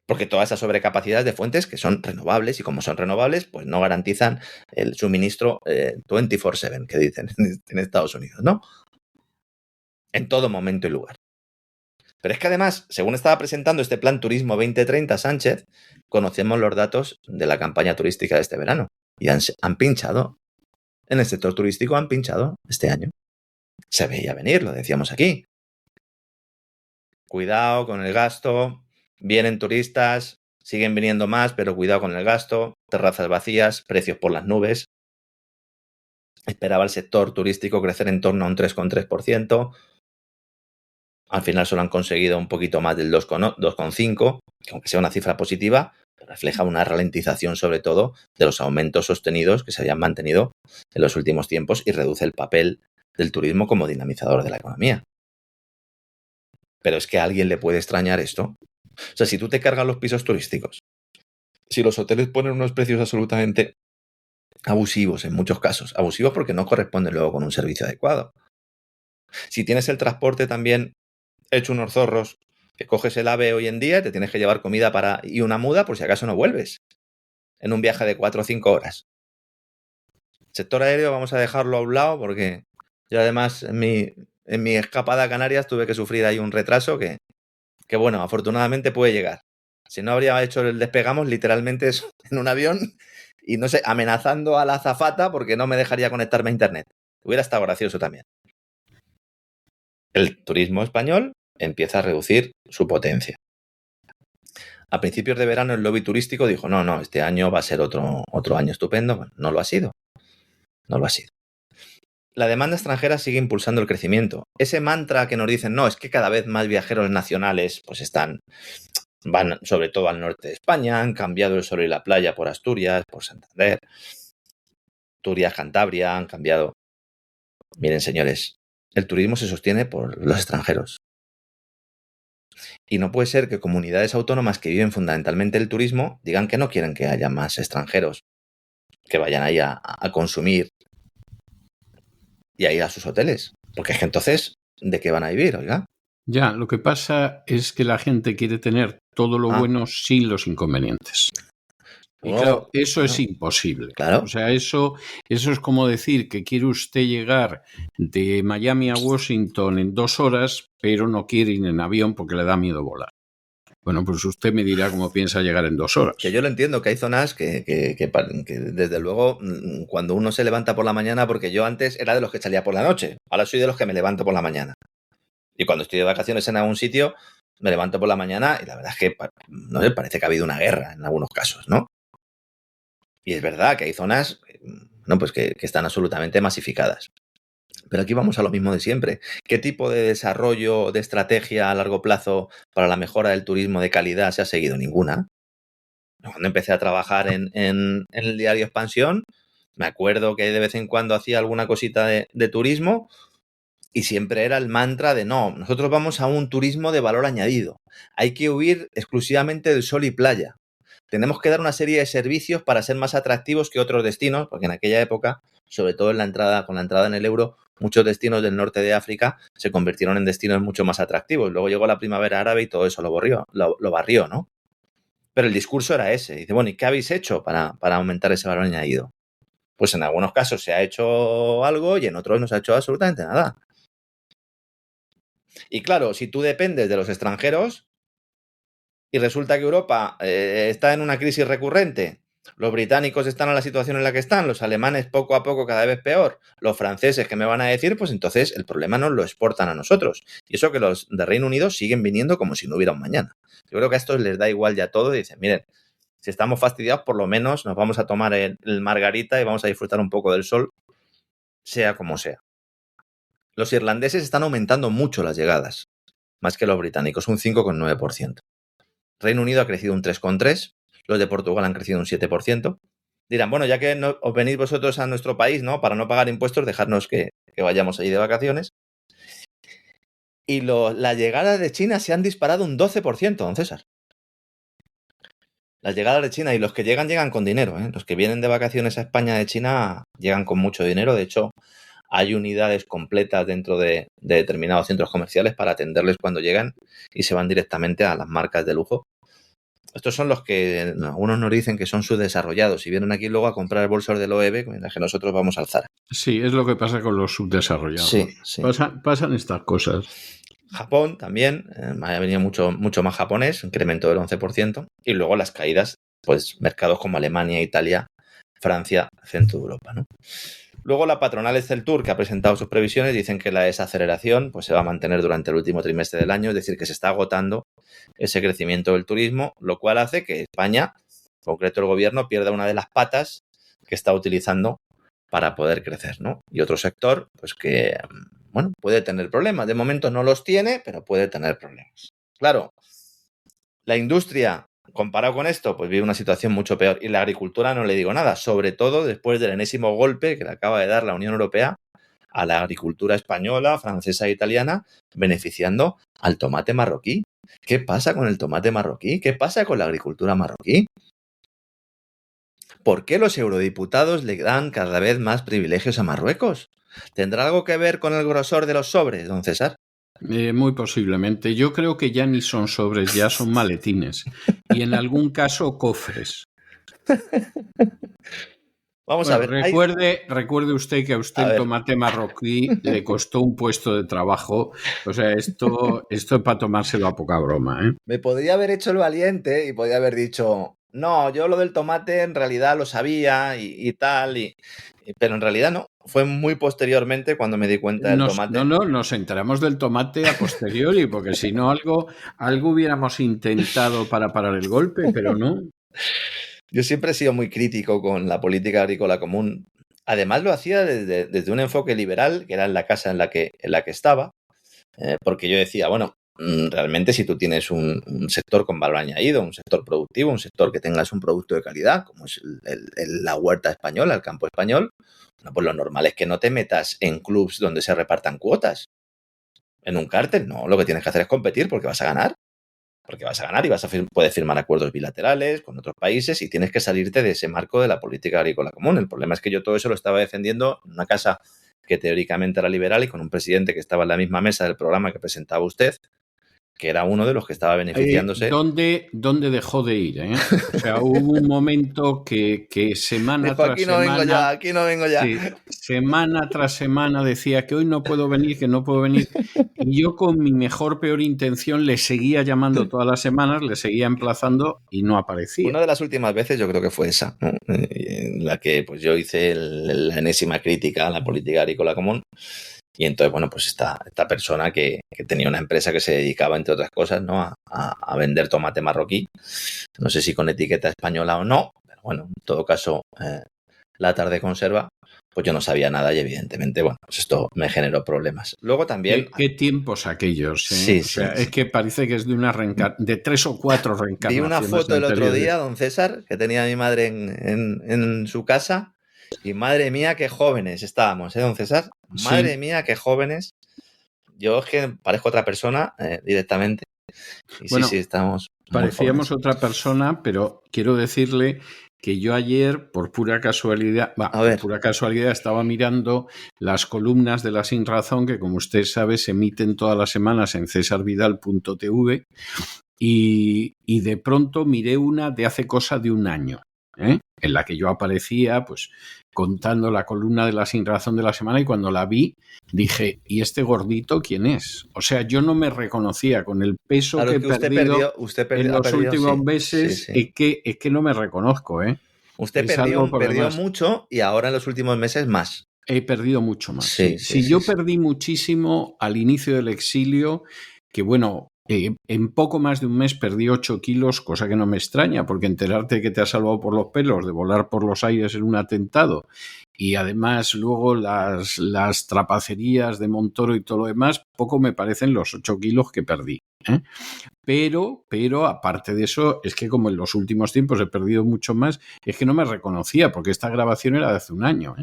S4: Porque toda esa sobrecapacidad de fuentes que son renovables y como son renovables, pues no garantizan el suministro 24/7, que dicen en Estados Unidos, ¿no? En todo momento y lugar. Pero es que además, según estaba presentando este plan Turismo 2030 Sánchez, conocemos los datos de la campaña turística de este verano. Y han pinchado. En el sector turístico han pinchado este año. Se veía venir, lo decíamos aquí. Cuidado con el gasto, vienen turistas, siguen viniendo más, pero cuidado con el gasto, terrazas vacías, precios por las nubes. Esperaba el sector turístico crecer en torno a un 3,3%. Al final solo han conseguido un poquito más del 2,5%, que aunque sea una cifra positiva, refleja una ralentización sobre todo de los aumentos sostenidos que se habían mantenido en los últimos tiempos y reduce el papel del turismo como dinamizador de la economía. Pero es que a alguien le puede extrañar esto. O sea, si tú te cargas los pisos turísticos, si los hoteles ponen unos precios absolutamente abusivos en muchos casos, abusivos porque no corresponden luego con un servicio adecuado. Si tienes el transporte también hecho unos zorros, que coges el AVE hoy en día y te tienes que llevar comida y una muda por si acaso no vuelves en un viaje de 4 o 5 horas. El sector aéreo vamos a dejarlo a un lado porque yo además en mi escapada a Canarias tuve que sufrir ahí un retraso que bueno, afortunadamente puede llegar. Si no habría hecho el despegamos literalmente eso, en un avión y no sé, amenazando a la azafata porque no me dejaría conectarme a internet. Hubiera estado gracioso también. El turismo español empieza a reducir su potencia. A principios de verano el lobby turístico dijo, no, este año va a ser otro año estupendo. Bueno, no lo ha sido. No lo ha sido. La demanda extranjera sigue impulsando el crecimiento. Ese mantra que nos dicen, no, es que cada vez más viajeros nacionales pues van sobre todo al norte de España, han cambiado el sol y la playa por Asturias, por Santander, Asturias, Cantabria, han cambiado. Miren, señores, el turismo se sostiene por los extranjeros. Y no puede ser que comunidades autónomas que viven fundamentalmente el turismo digan que no quieren que haya más extranjeros que vayan ahí a consumir y a ir a sus hoteles. Porque es que entonces, ¿de qué van a vivir, oiga?
S3: Ya, lo que pasa es que la gente quiere tener todo lo bueno sin los inconvenientes. Y claro, eso es imposible.
S4: Claro.
S3: O sea, eso es como decir que quiere usted llegar de Miami a Washington en 2 horas, pero no quiere ir en avión porque le da miedo volar. Bueno, pues usted me dirá cómo piensa llegar en 2 horas.
S4: Que yo lo entiendo, que hay zonas que desde luego cuando uno se levanta por la mañana, porque yo antes era de los que salía por la noche, ahora soy de los que me levanto por la mañana. Y cuando estoy de vacaciones en algún sitio, me levanto por la mañana y la verdad es que no sé, parece que ha habido una guerra en algunos casos, ¿no? Y es verdad que hay zonas pues que están absolutamente masificadas. Pero aquí vamos a lo mismo de siempre. ¿Qué tipo de desarrollo, de estrategia a largo plazo para la mejora del turismo de calidad se ha seguido? Ninguna. Cuando empecé a trabajar en el diario Expansión, me acuerdo que de vez en cuando hacía alguna cosita de turismo y siempre era el mantra de no, nosotros vamos a un turismo de valor añadido. Hay que huir exclusivamente del sol y playa. Tenemos que dar una serie de servicios para ser más atractivos que otros destinos, porque en aquella época, sobre todo con la entrada en el euro, muchos destinos del norte de África se convirtieron en destinos mucho más atractivos. Luego llegó la primavera árabe y todo eso lo barrió, ¿no? Pero el discurso era ese. Dice, bueno, ¿y qué habéis hecho para aumentar ese valor añadido? Pues en algunos casos se ha hecho algo y en otros no se ha hecho absolutamente nada. Y claro, si tú dependes de los extranjeros y resulta que Europa está en una crisis recurrente, los británicos están en la situación en la que están, los alemanes poco a poco cada vez peor, los franceses, ¿qué me van a decir? Pues entonces el problema nos lo exportan a nosotros. Y eso que los de Reino Unido siguen viniendo como si no hubiera un mañana. Yo creo que a estos les da igual ya todo y dicen, miren, si estamos fastidiados, por lo menos nos vamos a tomar el margarita y vamos a disfrutar un poco del sol, sea como sea. Los irlandeses están aumentando mucho las llegadas, más que los británicos, un 5,9%. Reino Unido ha crecido un 3,3%, los de Portugal han crecido un 7%. Dirán, bueno, ya que os venís vosotros a nuestro país, ¿no? Para no pagar impuestos, dejadnos que vayamos allí de vacaciones. Y las llegadas de China se han disparado un 12%, don César. Las llegadas de China y los que llegan con dinero, ¿eh? Los que vienen de vacaciones a España de China llegan con mucho dinero. De hecho, hay unidades completas dentro de determinados centros comerciales para atenderles cuando llegan y se van directamente a las marcas de lujo. Estos son los que algunos nos dicen que son subdesarrollados y vienen aquí luego a comprar bolsos del OEB mientras que nosotros vamos al Zara.
S3: Sí, es lo que pasa con los subdesarrollados.
S4: Sí.
S3: Pasan estas cosas.
S4: Japón también, ha venido mucho más japonés, incremento del 11%, y luego las caídas, pues mercados como Alemania, Italia, Francia, centro de Europa, ¿no? Luego la patronal Exceltur, que ha presentado sus previsiones, dicen que la desaceleración pues, se va a mantener durante el último trimestre del año, es decir, que se está agotando ese crecimiento del turismo, lo cual hace que España, en concreto el gobierno, pierda una de las patas que está utilizando para poder crecer, ¿no? Y otro sector, pues que, bueno, puede tener problemas. De momento no los tiene, pero puede tener problemas. Claro, la industria, comparado con esto, pues vive una situación mucho peor. Y la agricultura no le digo nada, sobre todo después del enésimo golpe que le acaba de dar la Unión Europea a la agricultura española, francesa e italiana, beneficiando al tomate marroquí. ¿Qué pasa con el tomate marroquí? ¿Qué pasa con la agricultura marroquí? ¿Por qué los eurodiputados le dan cada vez más privilegios a Marruecos? ¿Tendrá algo que ver con el grosor de los sobres, don César?
S3: Muy posiblemente. Yo creo que ya ni son sobres, ya son maletines. Y en algún caso, cofres.
S4: Vamos a ver.
S3: Recuerde usted que a usted el tomate marroquí le costó un puesto de trabajo. O sea, esto es para tomárselo a poca broma, ¿eh?
S4: Me podría haber hecho el valiente y podría haber dicho, no, yo lo del tomate en realidad lo sabía y tal, pero en realidad no. Fue muy posteriormente cuando me di cuenta del tomate.
S3: No, nos enteramos del tomate a posteriori, porque si no algo hubiéramos intentado para parar el golpe, pero no.
S4: Yo siempre he sido muy crítico con la política agrícola común. Además lo hacía desde un enfoque liberal, que era en la casa en la que estaba, porque yo decía, bueno, realmente si tú tienes un sector con valor añadido, un sector productivo, un sector que tengas un producto de calidad, como es la huerta española, el campo español, bueno, pues lo normal es que no te metas en clubs donde se repartan cuotas. En un cártel, no, lo que tienes que hacer es competir porque vas a ganar. Porque vas a ganar y puedes firmar acuerdos bilaterales con otros países y tienes que salirte de ese marco de la política agrícola común. El problema es que yo todo eso lo estaba defendiendo en una casa que teóricamente era liberal y con un presidente que estaba en la misma mesa del programa que presentaba usted, que era uno de los que estaba beneficiándose.
S3: ¿Dónde dejó de ir? O sea, hubo un momento que semana
S4: Dijo,
S3: tras
S4: aquí no
S3: semana...
S4: vengo ya, aquí no vengo ya.
S3: Sí, semana tras semana decía que hoy no puedo venir, que no puedo venir. Y yo con mi peor intención le seguía llamando todas las semanas, le seguía emplazando y no aparecía.
S4: Una de las últimas veces yo creo que fue esa, ¿no? En la que pues yo hice la enésima crítica a la política agrícola común. Y entonces, bueno, pues esta persona que tenía una empresa que se dedicaba, entre otras cosas, ¿no? a vender tomate marroquí. No sé si con etiqueta española o no, pero bueno, en todo caso, la tarde conserva, pues yo no sabía nada y evidentemente, bueno, pues esto me generó problemas. Luego también...
S3: ¿Qué tiempos aquellos?
S4: Sí,
S3: o sea,
S4: sí.
S3: Es que parece que es de 3 o 4 reencarnaciones.
S4: Vi una foto el otro día, don César, que tenía mi madre en su casa. Y madre mía, qué jóvenes estábamos, don César? Madre mía, qué jóvenes. Yo es que parezco otra persona directamente. Y bueno, sí, estamos.
S3: Parecíamos otra persona, pero quiero decirle que yo ayer, por pura casualidad, estaba mirando las columnas de La Sin Razón, que como usted sabe se emiten todas las semanas en cesarvidal.tv, y de pronto miré una de hace cosa de un año, en la que yo aparecía pues contando la columna de La Sin Razón de la semana, y cuando la vi dije, ¿y este gordito quién es? O sea, yo no me reconocía con el peso que he perdido en los últimos meses. Sí. Es que no me reconozco.
S4: Usted perdió mucho y ahora en los últimos meses más.
S3: He perdido mucho más. Yo perdí muchísimo al inicio del exilio, que bueno... en poco más de un mes perdí 8 kilos, cosa que no me extraña, porque enterarte que te has salvado por los pelos de volar por los aires en un atentado y además luego las trapacerías de Montoro y todo lo demás, poco me parecen los 8 kilos que perdí. Pero aparte de eso, es que como en los últimos tiempos he perdido mucho más, es que no me reconocía, porque esta grabación era de hace un año.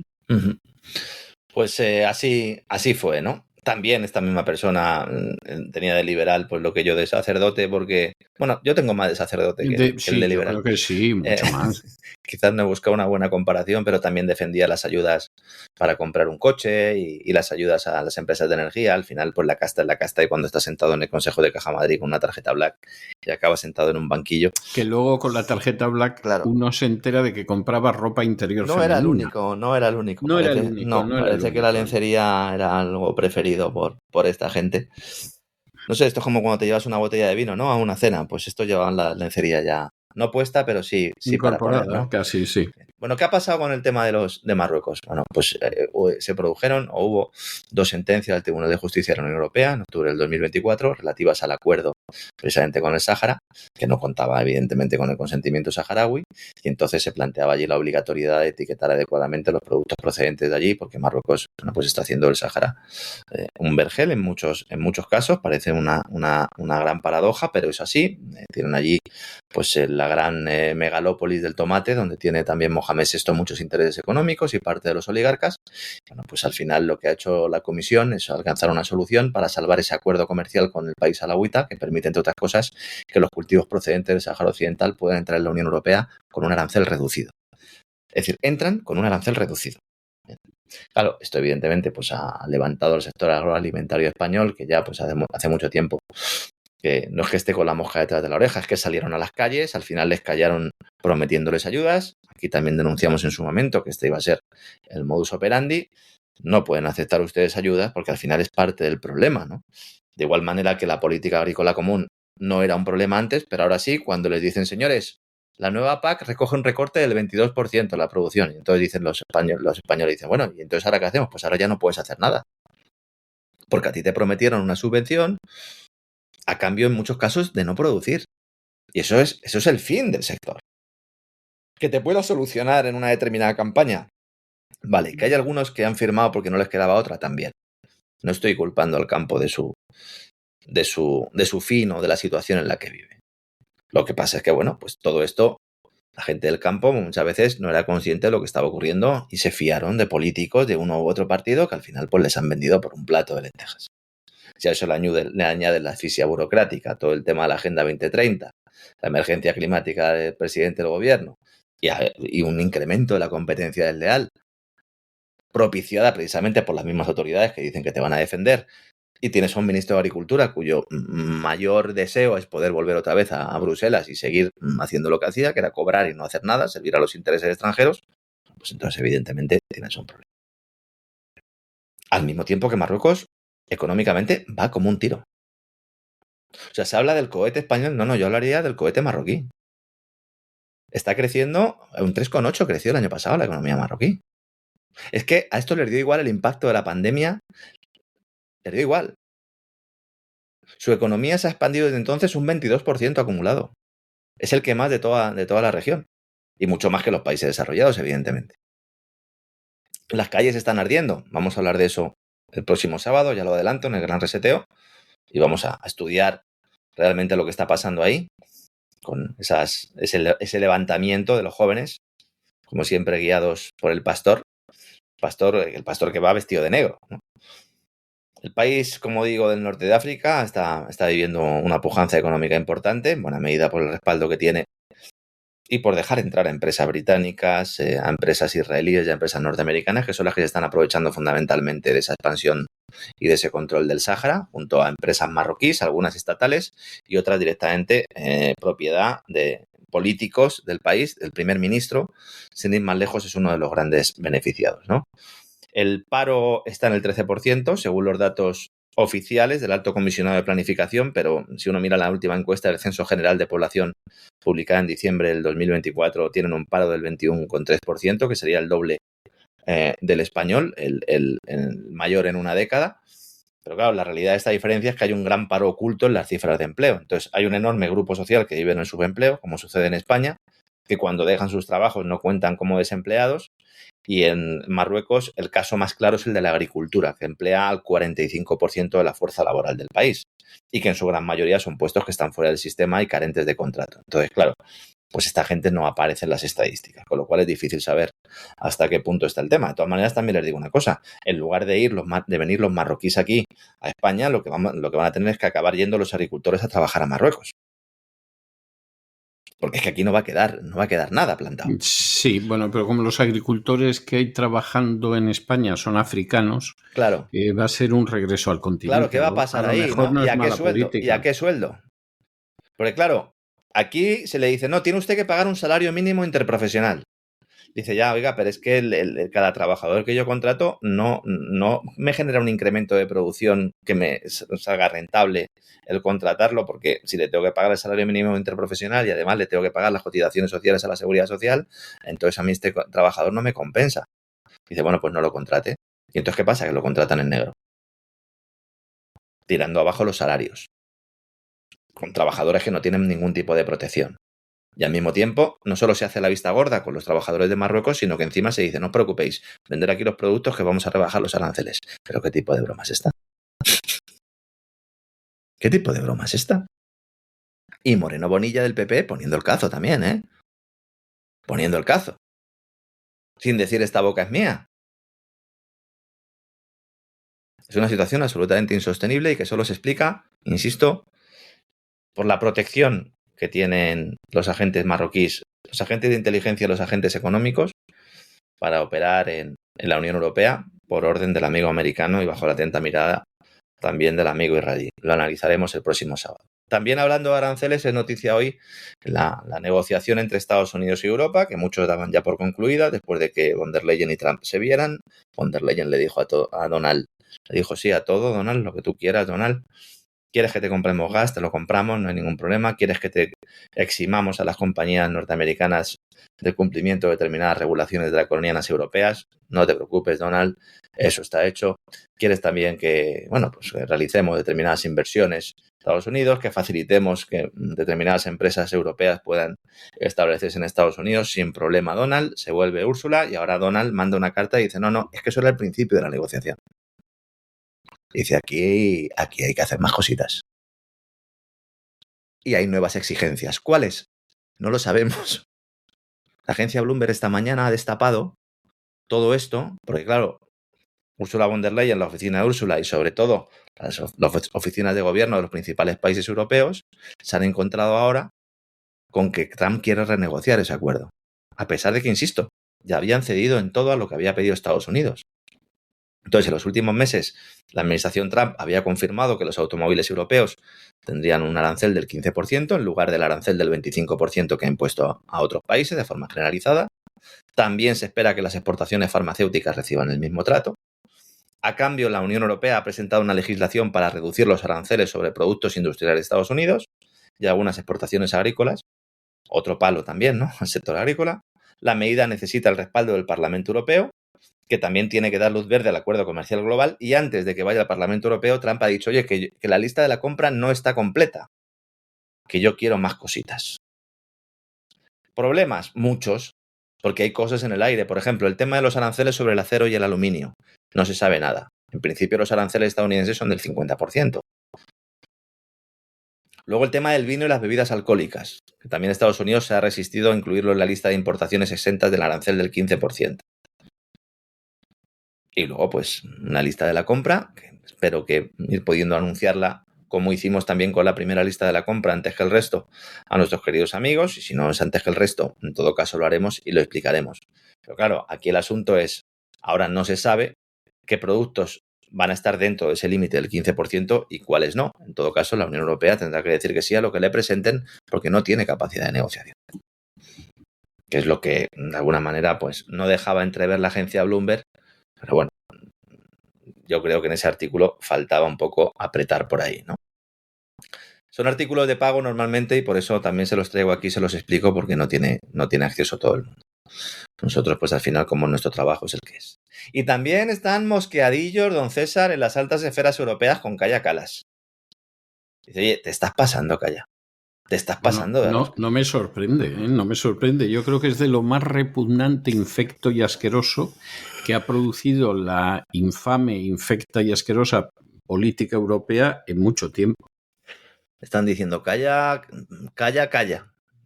S4: Pues así fue, ¿no? También esta misma persona tenía de liberal pues lo que yo de sacerdote, porque, bueno, yo tengo más de sacerdote que el de liberal.
S3: Yo creo que sí, mucho más.
S4: Quizás no he buscado una buena comparación, pero también defendía las ayudas para comprar un coche y las ayudas a las empresas de energía. Al final, pues la casta es la casta, y cuando estás sentado en el Consejo de Caja Madrid con una tarjeta Black y acabas sentado en un banquillo.
S3: Que luego con la tarjeta Black uno se entera de que compraba ropa interior femenina.
S4: No era el único. Parece que la lencería era algo preferido por esta gente. No sé, esto es como cuando te llevas una botella de vino, ¿no? A una cena, pues esto llevaban la lencería ya no puesta, pero sí
S3: incorporada,
S4: para poner, ¿no?
S3: Casi, sí.
S4: Bueno, ¿qué ha pasado con el tema de Marruecos? Bueno, pues se produjeron o hubo 2 sentencias del Tribunal de Justicia de la Unión Europea en octubre del 2024 relativas al acuerdo precisamente con el Sáhara, que no contaba evidentemente con el consentimiento saharaui, y entonces se planteaba allí la obligatoriedad de etiquetar adecuadamente los productos procedentes de allí, porque Marruecos pues está haciendo del Sáhara un vergel en muchos casos. Parece una gran paradoja, pero es así. Tienen allí pues la gran megalópolis del tomate, donde tiene también Mohamed VI muchos intereses económicos y parte de los oligarcas. Bueno, pues al final lo que ha hecho la Comisión es alcanzar una solución para salvar ese acuerdo comercial con el país alauita, que permite, entre otras cosas, que los cultivos procedentes del Sáhara Occidental puedan entrar en la Unión Europea con un arancel reducido. Es decir, entran con un arancel reducido. Claro, esto evidentemente pues ha levantado el sector agroalimentario español, que ya pues hace mucho tiempo que no es que esté con la mosca detrás de la oreja, es que salieron a las calles, al final les callaron prometiéndoles ayudas. Aquí también denunciamos en su momento que este iba a ser el modus operandi. No pueden aceptar ustedes ayudas porque al final es parte del problema, ¿no? De igual manera que la política agrícola común no era un problema antes, pero ahora sí, cuando les dicen, señores, la nueva PAC recoge un recorte del 22% de la producción. Y entonces dicen los españoles dicen, bueno, ¿y entonces ahora qué hacemos? Pues ahora ya no puedes hacer nada. Porque a ti te prometieron una subvención a cambio, en muchos casos, de no producir. Y eso es el fin del sector. Que te pueda solucionar en una determinada campaña. Vale, que hay algunos que han firmado porque no les quedaba otra también. No estoy culpando al campo de su fin o de la situación en la que vive. Lo que pasa es que, bueno, pues todo esto, la gente del campo muchas veces no era consciente de lo que estaba ocurriendo y se fiaron de políticos de uno u otro partido que al final pues les han vendido por un plato de lentejas. Si a eso le añade la asfixia burocrática, todo el tema de la Agenda 2030, la emergencia climática del presidente del gobierno y un incremento de la competencia desleal, propiciada precisamente por las mismas autoridades que dicen que te van a defender, y tienes a un ministro de Agricultura cuyo mayor deseo es poder volver otra vez a Bruselas y seguir haciendo lo que hacía, que era cobrar y no hacer nada, servir a los intereses extranjeros, pues entonces evidentemente tienes un problema. Al mismo tiempo que Marruecos económicamente va como un tiro. O sea, se habla del cohete español, no, yo hablaría del cohete marroquí. Está creciendo, un 3,8 creció el año pasado la economía marroquí. Es que a esto les dio igual el impacto de la pandemia, les dio igual. Su economía se ha expandido desde entonces un 22% acumulado. Es el que más de toda la región. Y mucho más que los países desarrollados, evidentemente. Las calles están ardiendo. Vamos a hablar de eso el próximo sábado, ya lo adelanto, en el Gran Reseteo. Y vamos a estudiar realmente lo que está pasando ahí, con ese levantamiento de los jóvenes, como siempre guiados por el pastor que va vestido de negro, ¿no? El país, como digo, del norte de África está viviendo una pujanza económica importante, en buena medida por el respaldo que tiene y por dejar entrar a empresas británicas, a empresas israelíes y a empresas norteamericanas, que son las que se están aprovechando fundamentalmente de esa expansión y de ese control del Sáhara, junto a empresas marroquíes, algunas estatales y otras directamente propiedad de políticos del país. El primer ministro, sin ir más lejos, es uno de los grandes beneficiados, ¿no? El paro está en el 13%, según los datos oficiales del Alto Comisionado de Planificación, pero si uno mira la última encuesta del Censo General de Población publicada en diciembre del 2024, tienen un paro del 21,3%, que sería el doble del español, el mayor en una década. Pero claro, la realidad de esta diferencia es que hay un gran paro oculto en las cifras de empleo. Entonces, hay un enorme grupo social que vive en el subempleo, como sucede en España, que cuando dejan sus trabajos no cuentan como desempleados. Y en Marruecos el caso más claro es el de la agricultura, que emplea al 45% de la fuerza laboral del país y que en su gran mayoría son puestos que están fuera del sistema y carentes de contrato. Entonces, claro, pues esta gente no aparece en las estadísticas, con lo cual es difícil saber hasta qué punto está el tema. De todas maneras, también les digo una cosa, en lugar de venir los marroquíes aquí a España, lo que van a tener es que acabar yendo los agricultores a trabajar a Marruecos. Porque es que aquí no va a quedar nada plantado.
S3: Sí, bueno, pero como los agricultores que hay trabajando en España son africanos,
S4: claro,
S3: va a ser un regreso al continente.
S4: Claro, ¿qué va a pasar ahí? ¿No? ¿Y a qué sueldo? ¿Y a qué sueldo? Porque claro, aquí se le dice, no, tiene usted que pagar un salario mínimo interprofesional. Dice, ya, oiga, pero es que cada trabajador que yo contrato no me genera un incremento de producción que me salga rentable el contratarlo, porque si le tengo que pagar el salario mínimo interprofesional y además le tengo que pagar las cotizaciones sociales a la seguridad social, entonces a mí este trabajador no me compensa. Dice, bueno, pues no lo contrate. ¿Y entonces qué pasa? Que lo contratan en negro, tirando abajo los salarios, con trabajadores que no tienen ningún tipo de protección. Y al mismo tiempo, no solo se hace la vista gorda con los trabajadores de Marruecos, sino que encima se dice, no os preocupéis, vender aquí los productos que vamos a rebajar los aranceles. ¿Pero qué tipo de broma es esta? ¿Qué tipo de broma es esta? Y Moreno Bonilla del PP poniendo el cazo también, ¿eh? Poniendo el cazo. Sin decir esta boca es mía. Es una situación absolutamente insostenible y que solo se explica, insisto, por la protección que tienen los agentes marroquíes, los agentes de inteligencia y los agentes económicos para operar en la Unión Europea por orden del amigo americano y bajo la atenta mirada también del amigo israelí. Lo analizaremos el próximo sábado. También hablando de aranceles, es noticia hoy la negociación entre Estados Unidos y Europa, que muchos daban ya por concluida después de que von der Leyen y Trump se vieran. Von der Leyen le dijo a Donald, le dijo sí a todo, Donald, lo que tú quieras, Donald. ¿Quieres que te compremos gas? Te lo compramos, no hay ningún problema. ¿Quieres que te eximamos a las compañías norteamericanas del cumplimiento de determinadas regulaciones draconianas europeas? No te preocupes, Donald, eso está hecho. ¿Quieres también que, pues realicemos determinadas inversiones en Estados Unidos, que facilitemos que determinadas empresas europeas puedan establecerse en Estados Unidos sin problema? Donald se vuelve Úrsula y ahora Donald manda una carta y dice, no, es que eso era el principio de la negociación. Dice, aquí hay que hacer más cositas. Y hay nuevas exigencias. ¿Cuáles? No lo sabemos. La agencia Bloomberg esta mañana ha destapado todo esto, porque claro, Ursula von der Leyen, la oficina de Úrsula y sobre todo las oficinas de gobierno de los principales países europeos se han encontrado ahora con que Trump quiere renegociar ese acuerdo. A pesar de que, insisto, ya habían cedido en todo a lo que había pedido Estados Unidos. Entonces, en los últimos meses, la administración Trump había confirmado que los automóviles europeos tendrían un arancel del 15% en lugar del arancel del 25% que ha impuesto a otros países de forma generalizada. También se espera que las exportaciones farmacéuticas reciban el mismo trato. A cambio, la Unión Europea ha presentado una legislación para reducir los aranceles sobre productos industriales de Estados Unidos y algunas exportaciones agrícolas. Otro palo también, ¿no?, al sector agrícola. La medida necesita el respaldo del Parlamento Europeo, que también tiene que dar luz verde al acuerdo comercial global, y antes de que vaya al Parlamento Europeo, Trump ha dicho, oye, que la lista de la compra no está completa, que yo quiero más cositas. Problemas, muchos, porque hay cosas en el aire. Por ejemplo, el tema de los aranceles sobre el acero y el aluminio. No se sabe nada. En principio, los aranceles estadounidenses son del 50%. Luego el tema del vino y las bebidas alcohólicas, que también Estados Unidos se ha resistido a incluirlo en la lista de importaciones exentas del arancel del 15%. Y luego, pues, una lista de la compra, que espero que ir pudiendo anunciarla, como hicimos también con la primera lista de la compra antes que el resto, a nuestros queridos amigos. Y si no es antes que el resto, en todo caso lo haremos y lo explicaremos. Pero claro, aquí el asunto es, ahora no se sabe qué productos van a estar dentro de ese límite del 15% y cuáles no. En todo caso, la Unión Europea tendrá que decir que sí a lo que le presenten porque no tiene capacidad de negociación. Que es lo que, de alguna manera, pues no dejaba entrever la agencia Bloomberg. Pero bueno, yo creo que en ese artículo faltaba un poco apretar por ahí, ¿no? Son artículos de pago normalmente y por eso también se los traigo aquí, se los explico porque no tiene acceso todo el mundo. Nosotros, pues al final, como nuestro trabajo es el que es. Y también están mosqueadillos, don César, en las altas esferas europeas con Kaja Kallas. Dice, oye, te estás pasando, Kaja. Te estás pasando.
S3: No me sorprende, ¿eh? No me sorprende. Yo creo que es de lo más repugnante, infecto y asqueroso que ha producido la infame, infecta y asquerosa política europea en mucho tiempo.
S4: Están diciendo, calla.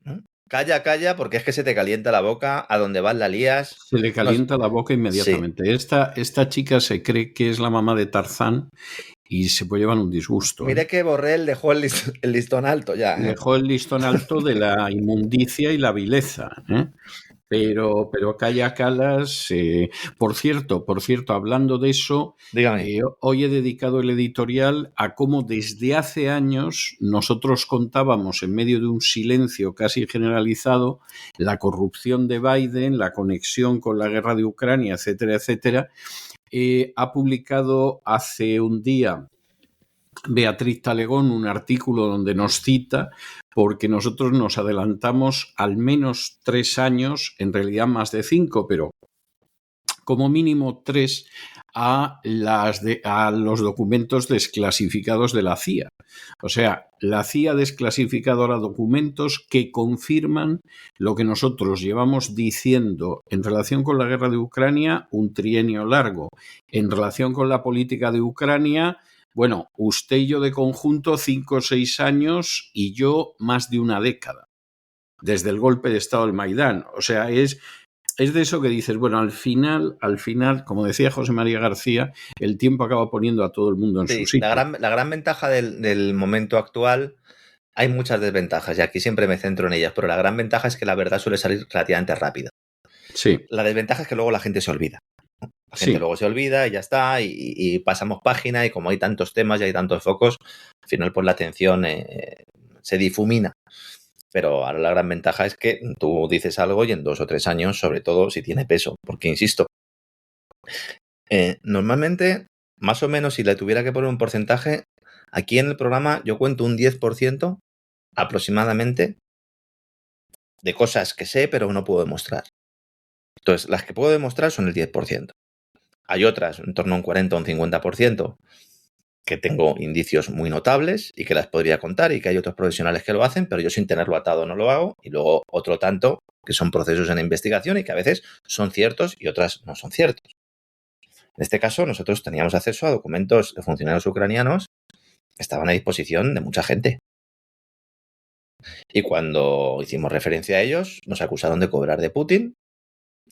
S4: ¿No? Calla, porque es que se te calienta la boca, a donde vas la lías.
S3: Se le calienta la boca inmediatamente. Sí. Esta chica se cree que es la mamá de Tarzán y se puede llevar un disgusto.
S4: Mire que Borrell dejó el listón alto ya.
S3: Dejó el listón alto de la inmundicia y la vileza, ¿eh? Pero Kaja Kallas, por cierto, hablando de eso, hoy he dedicado el editorial a cómo desde hace años nosotros contábamos en medio de un silencio casi generalizado la corrupción de Biden, la conexión con la guerra de Ucrania, etcétera, etcétera. Ha publicado hace un día Beatriz Talegón un artículo donde nos cita porque nosotros nos adelantamos al menos 3 años, en realidad más de 5, pero como mínimo 3 a los documentos desclasificados de la CIA. O sea, la CIA ha desclasificado ahora documentos que confirman lo que nosotros llevamos diciendo en relación con la guerra de Ucrania un trienio largo, en relación con la política de Ucrania. Bueno, usted y yo de conjunto 5 o 6 años y yo más de una década, desde el golpe de Estado del Maidán. O sea, es de eso que dices, bueno, al final, como decía José María García, el tiempo acaba poniendo a todo el mundo en su sitio.
S4: La gran ventaja del momento actual, hay muchas desventajas y aquí siempre me centro en ellas, pero la gran ventaja es que la verdad suele salir relativamente rápida.
S3: Sí.
S4: La desventaja es que luego la gente se olvida. La gente luego se olvida y ya está, y pasamos página y como hay tantos temas y hay tantos focos, al final pues la atención se difumina. Pero ahora la gran ventaja es que tú dices algo y en 2 o 3 años, sobre todo si tiene peso, porque insisto, normalmente, más o menos si le tuviera que poner un porcentaje, aquí en el programa yo cuento un 10% aproximadamente de cosas que sé pero no puedo demostrar. Entonces, las que puedo demostrar son el 10%. Hay otras, en torno a un 40 o un 50%, que tengo indicios muy notables y que las podría contar y que hay otros profesionales que lo hacen, pero yo sin tenerlo atado no lo hago. Y luego otro tanto que son procesos en investigación y que a veces son ciertos y otras no son ciertos. En este caso, nosotros teníamos acceso a documentos de funcionarios ucranianos que estaban a disposición de mucha gente. Y cuando hicimos referencia a ellos, nos acusaron de cobrar de Putin.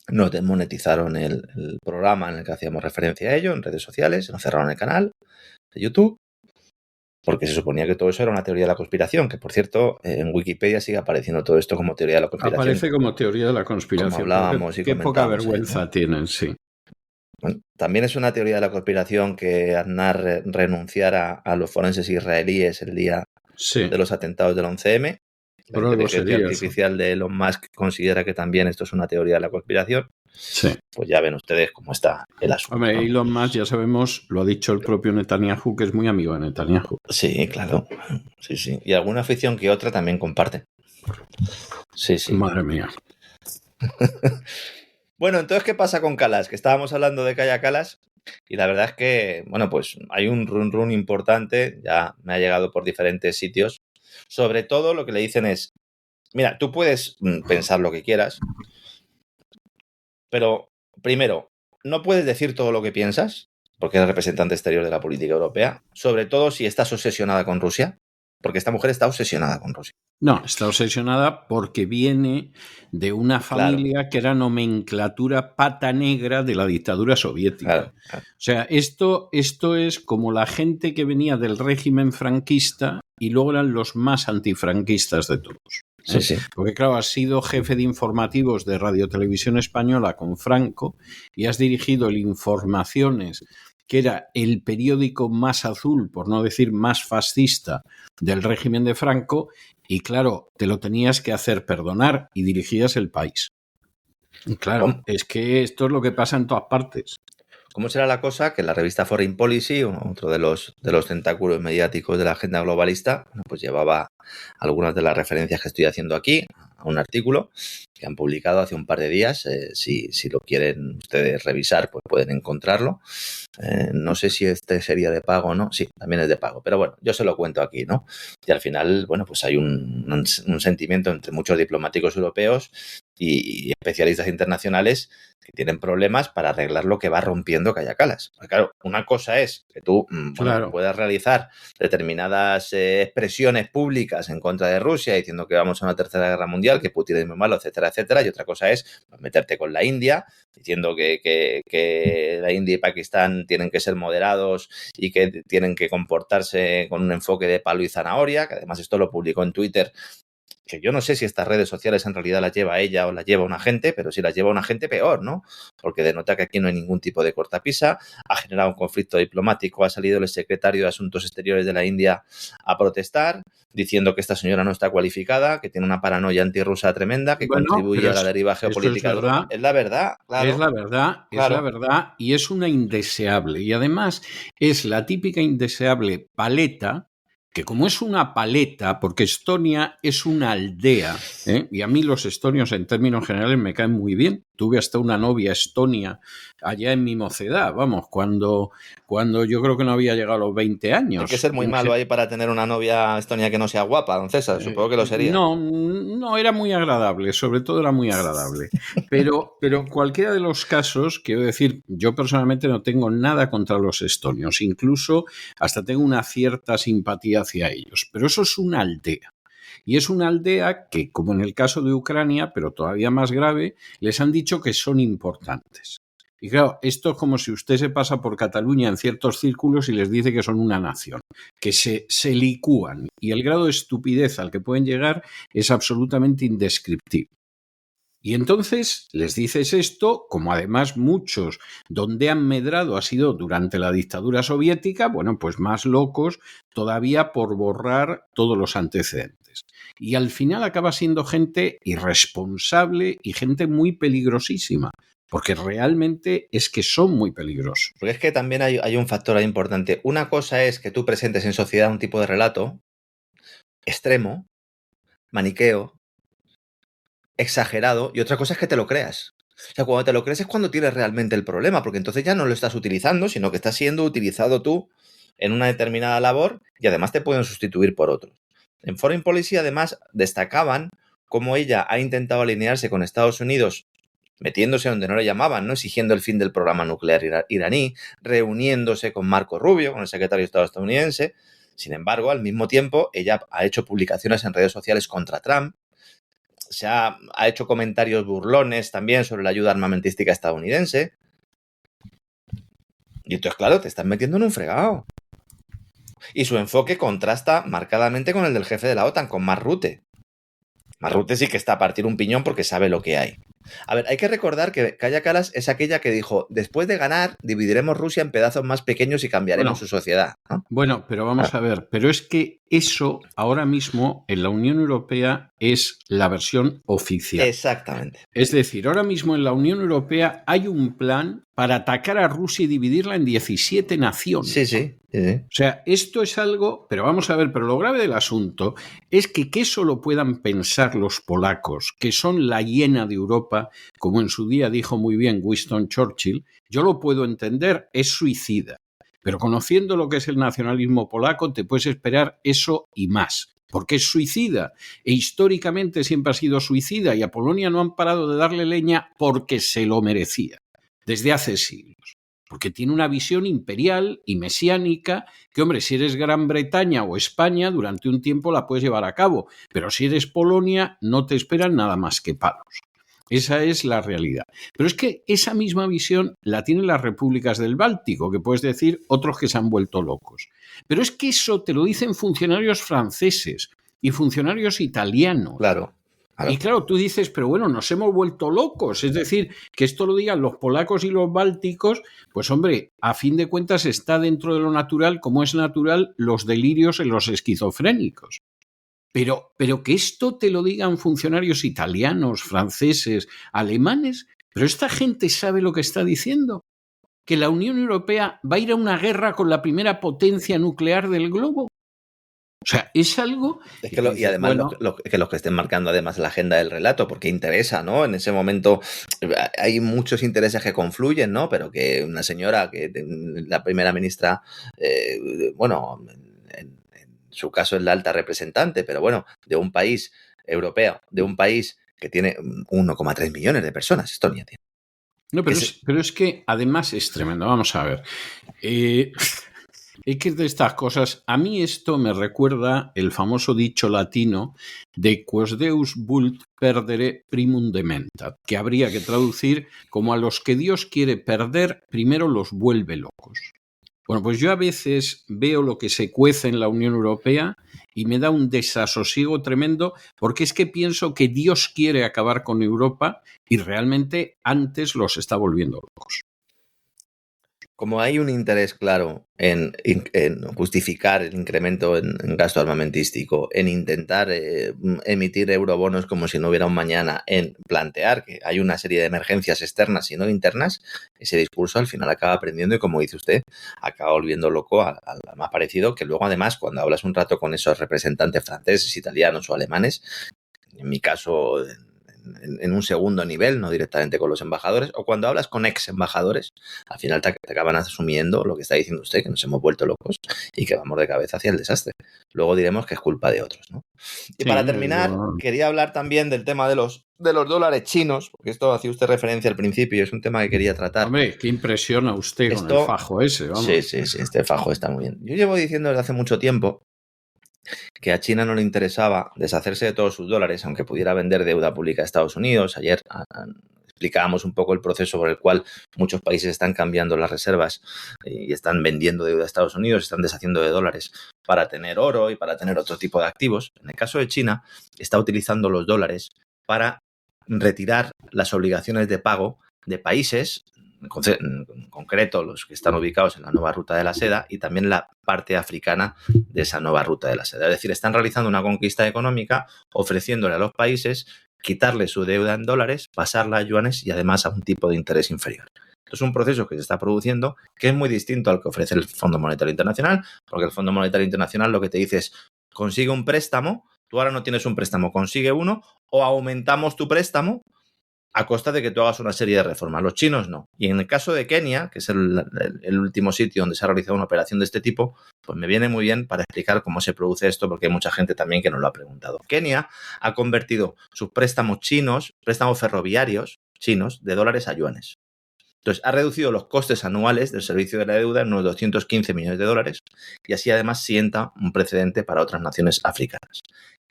S4: Nos desmonetizaron el programa en el que hacíamos referencia a ello en redes sociales, nos cerraron el canal de YouTube, porque se suponía que todo eso era una teoría de la conspiración, que por cierto, en Wikipedia sigue apareciendo todo esto como teoría de la conspiración.
S3: Aparece como teoría de la conspiración.
S4: Como hablábamos y
S3: qué poca
S4: comentábamos
S3: vergüenza
S4: ahí, ¿no?
S3: Tienen, sí.
S4: Bueno, también es una teoría de la conspiración que Aznar renunciara a los forenses israelíes el día de los atentados del 11M. La inteligencia artificial de Elon Musk considera que también esto es una teoría de la conspiración.
S3: Sí.
S4: Pues ya ven ustedes cómo está el asunto.
S3: Hombre, Elon Musk, ya sabemos, lo ha dicho el propio Netanyahu, que es muy amigo de Netanyahu.
S4: Sí, claro. Sí, sí. Y alguna afición que otra también comparten. Sí, sí.
S3: Madre mía.
S4: Bueno, entonces, ¿qué pasa con Calas? Que estábamos hablando de Kaja Kallas y la verdad es que, bueno, pues hay un run importante, ya me ha llegado por diferentes sitios. Sobre todo lo que le dicen es, mira, tú puedes pensar lo que quieras, pero primero, no puedes decir todo lo que piensas, porque eres representante exterior de la política europea, sobre todo si estás obsesionada con Rusia, porque esta mujer está obsesionada con Rusia.
S3: No, está obsesionada porque viene de una familia que era nomenclatura pata negra de la dictadura soviética. Claro. O sea, esto es como la gente que venía del régimen franquista y luego eran los más antifranquistas de todos.
S4: Sí, sí.
S3: Porque claro, has sido jefe de informativos de Radio Televisión Española con Franco y has dirigido el Informaciones, que era el periódico más azul, por no decir más fascista, del régimen de Franco, y claro, te lo tenías que hacer perdonar y dirigías el país. Y claro, ¿cómo? Es que esto es lo que pasa en todas partes.
S4: ¿Cómo será la cosa? Que la revista Foreign Policy, otro de los tentáculos mediáticos de la agenda globalista, pues llevaba algunas de las referencias que estoy haciendo aquí a un artículo que han publicado hace un par de días. Si lo quieren ustedes revisar, pues pueden encontrarlo. No sé si este sería de pago o no. Sí, también es de pago. Pero bueno, yo se lo cuento aquí, ¿no? Y al final, bueno, pues hay un sentimiento entre muchos diplomáticos europeos y especialistas internacionales que tienen problemas para arreglar lo que va rompiendo Kaja Kallas. Porque claro, una cosa es que tú puedas realizar determinadas expresiones públicas en contra de Rusia diciendo que vamos a una tercera guerra mundial, que Putin es muy malo, etcétera, etcétera. Y otra cosa es meterte con la India diciendo que la India y Pakistán tienen que ser moderados y que tienen que comportarse con un enfoque de palo y zanahoria, que además esto lo publicó en Twitter, que yo no sé si estas redes sociales en realidad las lleva ella o las lleva un agente, pero si las lleva un agente, peor, ¿no? Porque denota que aquí no hay ningún tipo de cortapisa, ha generado un conflicto diplomático, ha salido el secretario de Asuntos Exteriores de la India a protestar, diciendo que esta señora no está cualificada, que tiene una paranoia antirrusa tremenda, que contribuye a la deriva geopolítica. Es la verdad, claro.
S3: Es la verdad, claro. Es la verdad, y es una indeseable. Y además es la típica indeseable paleta, que como es una paleta, porque Estonia es una aldea, y a mí los estonios en términos generales me caen muy bien. Tuve hasta una novia estonia allá en mi mocedad, vamos, cuando yo creo que no había llegado a los 20 años.
S4: Hay que ser muy malo ahí para tener una novia estonia que no sea guapa, don César, supongo que lo sería.
S3: No, era muy agradable, sobre todo era muy agradable. Pero cualquiera de los casos, quiero decir, yo personalmente no tengo nada contra los estonios, incluso hasta tengo una cierta simpatía hacia ellos, pero eso es una aldea. Y es una aldea que, como en el caso de Ucrania, pero todavía más grave, les han dicho que son importantes. Y claro, esto es como si usted se pasa por Cataluña en ciertos círculos y les dice que son una nación, que se licúan. Y el grado de estupidez al que pueden llegar es absolutamente indescriptible. Y entonces les dices esto, como además muchos donde han medrado ha sido durante la dictadura soviética, bueno, pues más locos todavía por borrar todos los antecedentes. Y al final acaba siendo gente irresponsable y gente muy peligrosísima, porque realmente es que son muy peligrosos.
S4: Porque es que también hay un factor ahí importante. Una cosa es que tú presentes en sociedad un tipo de relato extremo, maniqueo, exagerado, y otra cosa es que te lo creas. O sea, cuando te lo crees es cuando tienes realmente el problema, porque entonces ya no lo estás utilizando, sino que estás siendo utilizado tú en una determinada labor y además te pueden sustituir por otros. En Foreign Policy además destacaban cómo ella ha intentado alinearse con Estados Unidos, metiéndose donde no le llamaban, ¿no? Exigiendo el fin del programa nuclear iraní, reuniéndose con Marco Rubio, con el secretario de Estado estadounidense. Sin embargo, al mismo tiempo, ella ha hecho publicaciones en redes sociales contra Trump, ha hecho comentarios burlones también sobre la ayuda armamentística estadounidense. Y entonces, claro, te estás metiendo en un fregado. Y su enfoque contrasta marcadamente con el del jefe de la OTAN, con Mark Rutte. Mark Rutte sí que está a partir un piñón porque sabe lo que hay. A ver, hay que recordar que Kaja Kallas es aquella que dijo, después de ganar, dividiremos Rusia en pedazos más pequeños y cambiaremos su sociedad, ¿no?
S3: Bueno, pero vamos a ver, pero es que eso ahora mismo en la Unión Europea es la versión oficial.
S4: Exactamente.
S3: Es decir, ahora mismo en la Unión Europea hay un plan para atacar a Rusia y dividirla en 17 naciones.
S4: Sí.
S3: O sea, esto es algo, pero vamos a ver, pero lo grave del asunto es que eso lo puedan pensar los polacos, que son la hiena de Europa, como en su día dijo muy bien Winston Churchill, yo lo puedo entender, es suicida. Pero conociendo lo que es el nacionalismo polaco, te puedes esperar eso y más, porque es suicida e históricamente siempre ha sido suicida y a Polonia no han parado de darle leña porque se lo merecía, desde hace siglos. Porque tiene una visión imperial y mesiánica que, hombre, si eres Gran Bretaña o España, durante un tiempo la puedes llevar a cabo, pero si eres Polonia no te esperan nada más que palos. Esa es la realidad. Pero es que esa misma visión la tienen las repúblicas del Báltico, que puedes decir otros que se han vuelto locos. Pero es que eso te lo dicen funcionarios franceses y funcionarios italianos.
S4: Claro.
S3: Y claro, tú dices, pero bueno, nos hemos vuelto locos. Es decir, que esto lo digan los polacos y los bálticos, pues hombre, a fin de cuentas está dentro de lo natural, como es natural los delirios en los esquizofrénicos. Pero que esto te lo digan funcionarios italianos, franceses, alemanes, pero esta gente sabe lo que está diciendo, que la Unión Europea va a ir a una guerra con la primera potencia nuclear del globo. O sea, es algo...
S4: Es que y además bueno, que los que estén marcando además la agenda del relato, porque interesa, ¿no? En ese momento hay muchos intereses que confluyen, ¿no? Pero que una señora, que la primera ministra, bueno... En su caso es la alta representante, pero bueno, de un país europeo, de un país que tiene 1,3 millones de personas, Estonia tiene.
S3: No, pero es que además es tremendo. Vamos a ver. Es que de estas cosas, a mí esto me recuerda el famoso dicho latino de quos Deus vult perdere primum dementat, que habría que traducir como a los que Dios quiere perder, primero los vuelve locos. Bueno, pues yo a veces veo lo que se cuece en la Unión Europea y me da un desasosiego tremendo porque es que pienso que Dios quiere acabar con Europa y realmente antes los está volviendo locos.
S4: Como hay un interés claro en justificar el incremento en gasto armamentístico, en intentar emitir eurobonos como si no hubiera un mañana, en plantear que hay una serie de emergencias externas y no internas, ese discurso al final acaba aprendiendo y, como dice usted, acaba volviendo loco al más parecido, que luego además cuando hablas un rato con esos representantes franceses, italianos o alemanes, en mi caso... en un segundo nivel, no directamente con los embajadores, o cuando hablas con ex embajadores, al final te acaban asumiendo lo que está diciendo usted, que nos hemos vuelto locos y que vamos de cabeza hacia el desastre. Luego diremos que es culpa de otros, ¿no? Y para terminar, quería hablar también del tema de los dólares chinos, porque esto hacía usted referencia al principio y es un tema que quería tratar.
S3: Hombre, qué impresiona usted con el fajo ese, vamos.
S4: Sí, este fajo está muy bien. Yo llevo diciendo desde hace mucho tiempo que a China no le interesaba deshacerse de todos sus dólares, aunque pudiera vender deuda pública a Estados Unidos. Ayer explicábamos un poco el proceso por el cual muchos países están cambiando las reservas y están vendiendo deuda a Estados Unidos, están deshaciendo de dólares para tener oro y para tener otro tipo de activos. En el caso de China, está utilizando los dólares para retirar las obligaciones de pago de países, en concreto los que están ubicados en la nueva ruta de la seda y también la parte africana de esa nueva ruta de la seda. Es decir, están realizando una conquista económica ofreciéndole a los países quitarle su deuda en dólares, pasarla a yuanes y además a un tipo de interés inferior. Esto es un proceso que se está produciendo que es muy distinto al que ofrece el Fondo Monetario Internacional, porque el Fondo Monetario Internacional lo que te dice es consigue un préstamo, tú ahora no tienes un préstamo, consigue uno o aumentamos tu préstamo a costa de que tú hagas una serie de reformas. Los chinos no. Y en el caso de Kenia, que es el último sitio donde se ha realizado una operación de este tipo, pues me viene muy bien para explicar cómo se produce esto, porque hay mucha gente también que nos lo ha preguntado. Kenia ha convertido sus préstamos chinos, préstamos ferroviarios chinos, de dólares a yuanes. Entonces, ha reducido los costes anuales del servicio de la deuda en unos 215 millones de dólares y así además sienta un precedente para otras naciones africanas.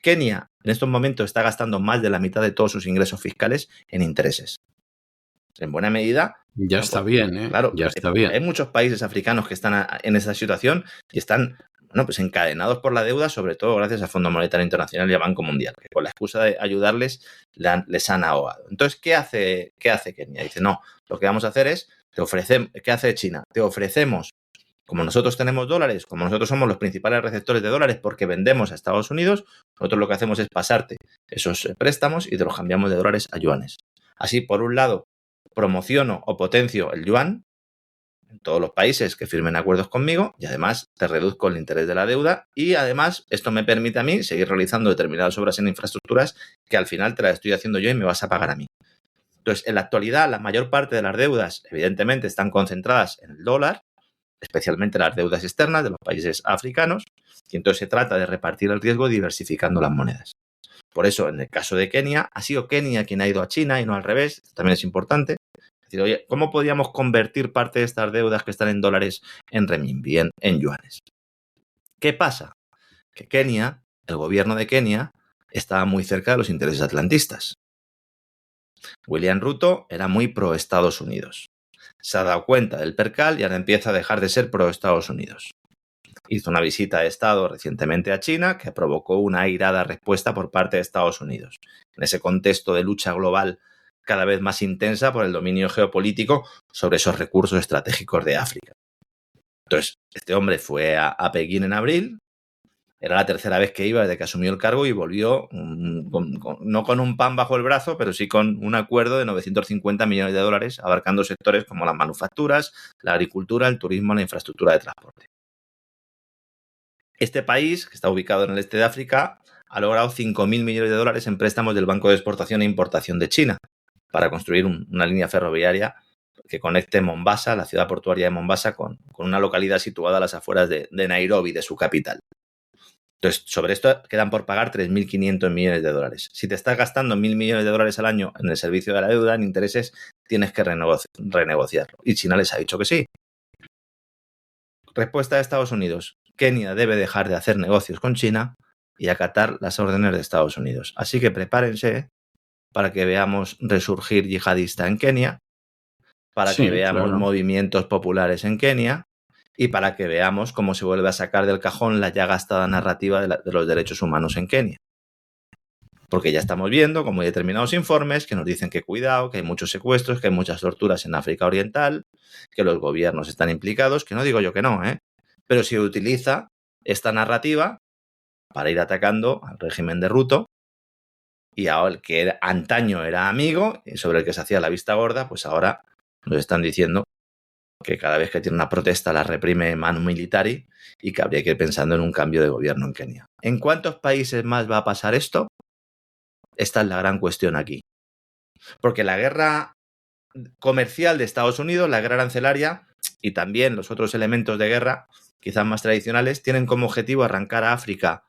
S4: Kenia en estos momentos está gastando más de la mitad de todos sus ingresos fiscales en intereses. En buena medida...
S3: Ya está bien, ¿eh?
S4: Claro,
S3: ya está bien.
S4: Hay muchos países africanos que están en esa situación y están bueno, pues encadenados por la deuda, sobre todo gracias al Fondo Monetario Internacional y al Banco Mundial, que con la excusa de ayudarles les han ahogado. Entonces, ¿qué hace Kenia? Dice, no, lo que vamos a hacer es, ¿qué hace China? Te ofrecemos, como nosotros tenemos dólares, como nosotros somos los principales receptores de dólares porque vendemos a Estados Unidos, nosotros lo que hacemos es pasarte esos préstamos y te los cambiamos de dólares a yuanes. Así, por un lado, promociono o potencio el yuan en todos los países que firmen acuerdos conmigo y además te reduzco el interés de la deuda y además esto me permite a mí seguir realizando determinadas obras en infraestructuras que al final te las estoy haciendo yo y me vas a pagar a mí. Entonces, en la actualidad, la mayor parte de las deudas, evidentemente, están concentradas en el dólar, especialmente las deudas externas de los países africanos, y entonces se trata de repartir el riesgo diversificando las monedas. Por eso, en el caso de Kenia, ha sido Kenia quien ha ido a China y no al revés. Esto también es importante. Es decir, oye, ¿cómo podríamos convertir parte de estas deudas que están en dólares en renminbi, en yuanes? ¿Qué pasa? Que Kenia, el gobierno de Kenia, estaba muy cerca de los intereses atlantistas. William Ruto era muy pro Estados Unidos. Se ha dado cuenta del percal y ahora empieza a dejar de ser pro Estados Unidos. Hizo una visita de Estado recientemente a China que provocó una airada respuesta por parte de Estados Unidos. En ese contexto de lucha global cada vez más intensa por el dominio geopolítico sobre esos recursos estratégicos de África. Entonces, este hombre fue a Pekín en abril. Era la tercera vez que iba desde que asumió el cargo y volvió no con un pan bajo el brazo, pero sí con un acuerdo de 950 millones de dólares abarcando sectores como las manufacturas, la agricultura, el turismo, la infraestructura de transporte. Este país, que está ubicado en el este de África, ha logrado 5.000 millones de dólares en préstamos del Banco de Exportación e Importación de China para construir una línea ferroviaria que conecte Mombasa, la ciudad portuaria de Mombasa, con una localidad situada a las afueras de Nairobi, de su capital. Entonces, sobre esto quedan por pagar 3.500 millones de dólares. Si te estás gastando 1.000 millones de dólares al año en el servicio de la deuda, en intereses, tienes que renegociarlo. Y China les ha dicho que sí. Respuesta de Estados Unidos. Kenia debe dejar de hacer negocios con China y acatar las órdenes de Estados Unidos. Así que prepárense para que veamos resurgir yihadista en Kenia, para que veamos movimientos populares en Kenia, y para que veamos cómo se vuelve a sacar del cajón la ya gastada narrativa de los derechos humanos en Kenia. Porque ya estamos viendo, como hay determinados informes, que nos dicen que cuidado, que hay muchos secuestros, que hay muchas torturas en África Oriental, que los gobiernos están implicados, que no digo yo que no, pero se utiliza esta narrativa para ir atacando al régimen de Ruto y ahora el que antaño era amigo y sobre el que se hacía la vista gorda, pues ahora nos están diciendo que cada vez que tiene una protesta la reprime manu militari y que habría que ir pensando en un cambio de gobierno en Kenia. ¿En cuántos países más va a pasar esto? Esta es la gran cuestión aquí. Porque la guerra comercial de Estados Unidos, la guerra arancelaria y también los otros elementos de guerra, quizás más tradicionales, tienen como objetivo arrancar a África,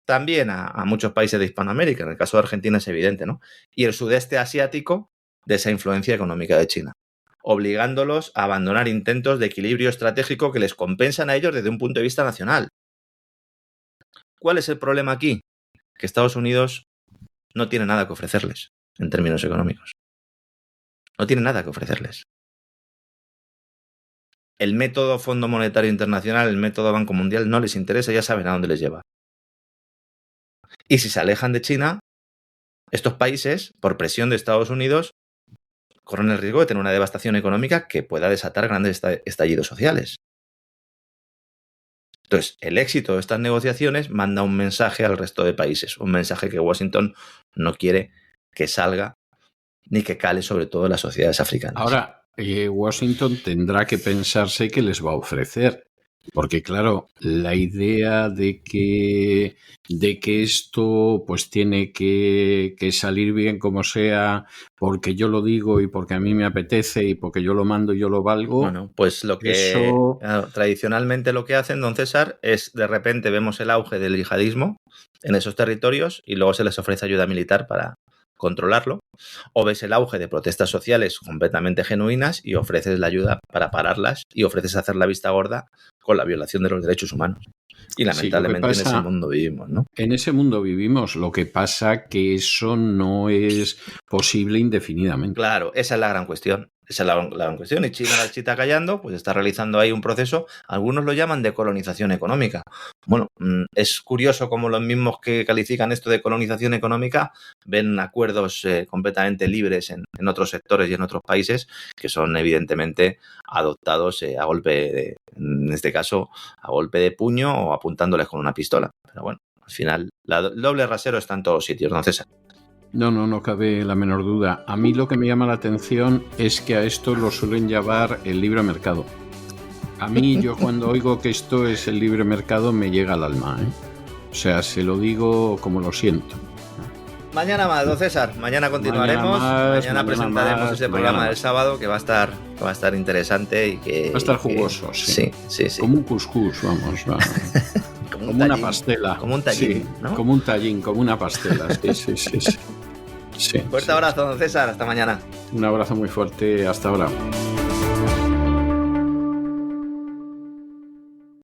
S4: también a muchos países de Hispanoamérica, en el caso de Argentina es evidente, ¿no? Y el sudeste asiático de esa influencia económica de China, obligándolos a abandonar intentos de equilibrio estratégico que les compensan a ellos desde un punto de vista nacional. ¿Cuál es el problema aquí? Que Estados Unidos no tiene nada que ofrecerles en términos económicos. No tiene nada que ofrecerles. El método Fondo Monetario Internacional, el método Banco Mundial no les interesa, ya saben a dónde les lleva. Y si se alejan de China, estos países, por presión de Estados Unidos, corren el riesgo de tener una devastación económica que pueda desatar grandes estallidos sociales. Entonces, el éxito de estas negociaciones manda un mensaje al resto de países, un mensaje que Washington no quiere que salga ni que cale sobre todo en las sociedades africanas.
S3: Ahora, Washington tendrá que pensarse qué les va a ofrecer. Porque, claro, la idea de que esto pues tiene que salir bien como sea, porque yo lo digo y porque a mí me apetece y porque yo lo mando y yo lo valgo.
S4: Bueno, pues lo que tradicionalmente lo que hacen, don César, es de repente vemos el auge del yihadismo en esos territorios y luego se les ofrece ayuda militar para controlarlo, o ves el auge de protestas sociales completamente genuinas y ofreces la ayuda para pararlas y ofreces hacer la vista gorda con la violación de los derechos humanos. Y lamentablemente
S3: sí, en ese
S4: mundo vivimos, ¿no?
S3: En ese mundo vivimos, lo que pasa que eso no es posible indefinidamente.
S4: Claro, esa es la gran cuestión. Esa es la gran cuestión. Y China la está callando, pues está realizando ahí un proceso. Algunos lo llaman de colonización económica. Bueno, es curioso cómo los mismos que califican esto de colonización económica ven acuerdos completamente libres en otros sectores y en otros países que son evidentemente adoptados a golpe en este caso, a golpe de puño o apuntándoles con una pistola. Pero bueno, al final, el doble rasero está en todos los sitios, don César.
S3: No cabe la menor duda. A mí lo que me llama la atención es que a esto lo suelen llamar el libre mercado. A mí, yo cuando oigo que esto es el libre mercado, me llega al alma, ¿eh? O sea, se lo digo como lo siento.
S4: Mañana más, don César. Mañana continuaremos. Mañana presentaremos ese programa del sábado que va a estar interesante y que...
S3: Va a estar jugoso, sí.
S4: Sí.
S3: Como un cuscús, vamos. Como una pastela.
S4: Como un tallín,
S3: sí,
S4: ¿no?
S3: Como un tallín, como una pastela. Sí.
S4: Fuerte abrazo, don César. Hasta mañana.
S3: Un abrazo muy fuerte. Hasta ahora.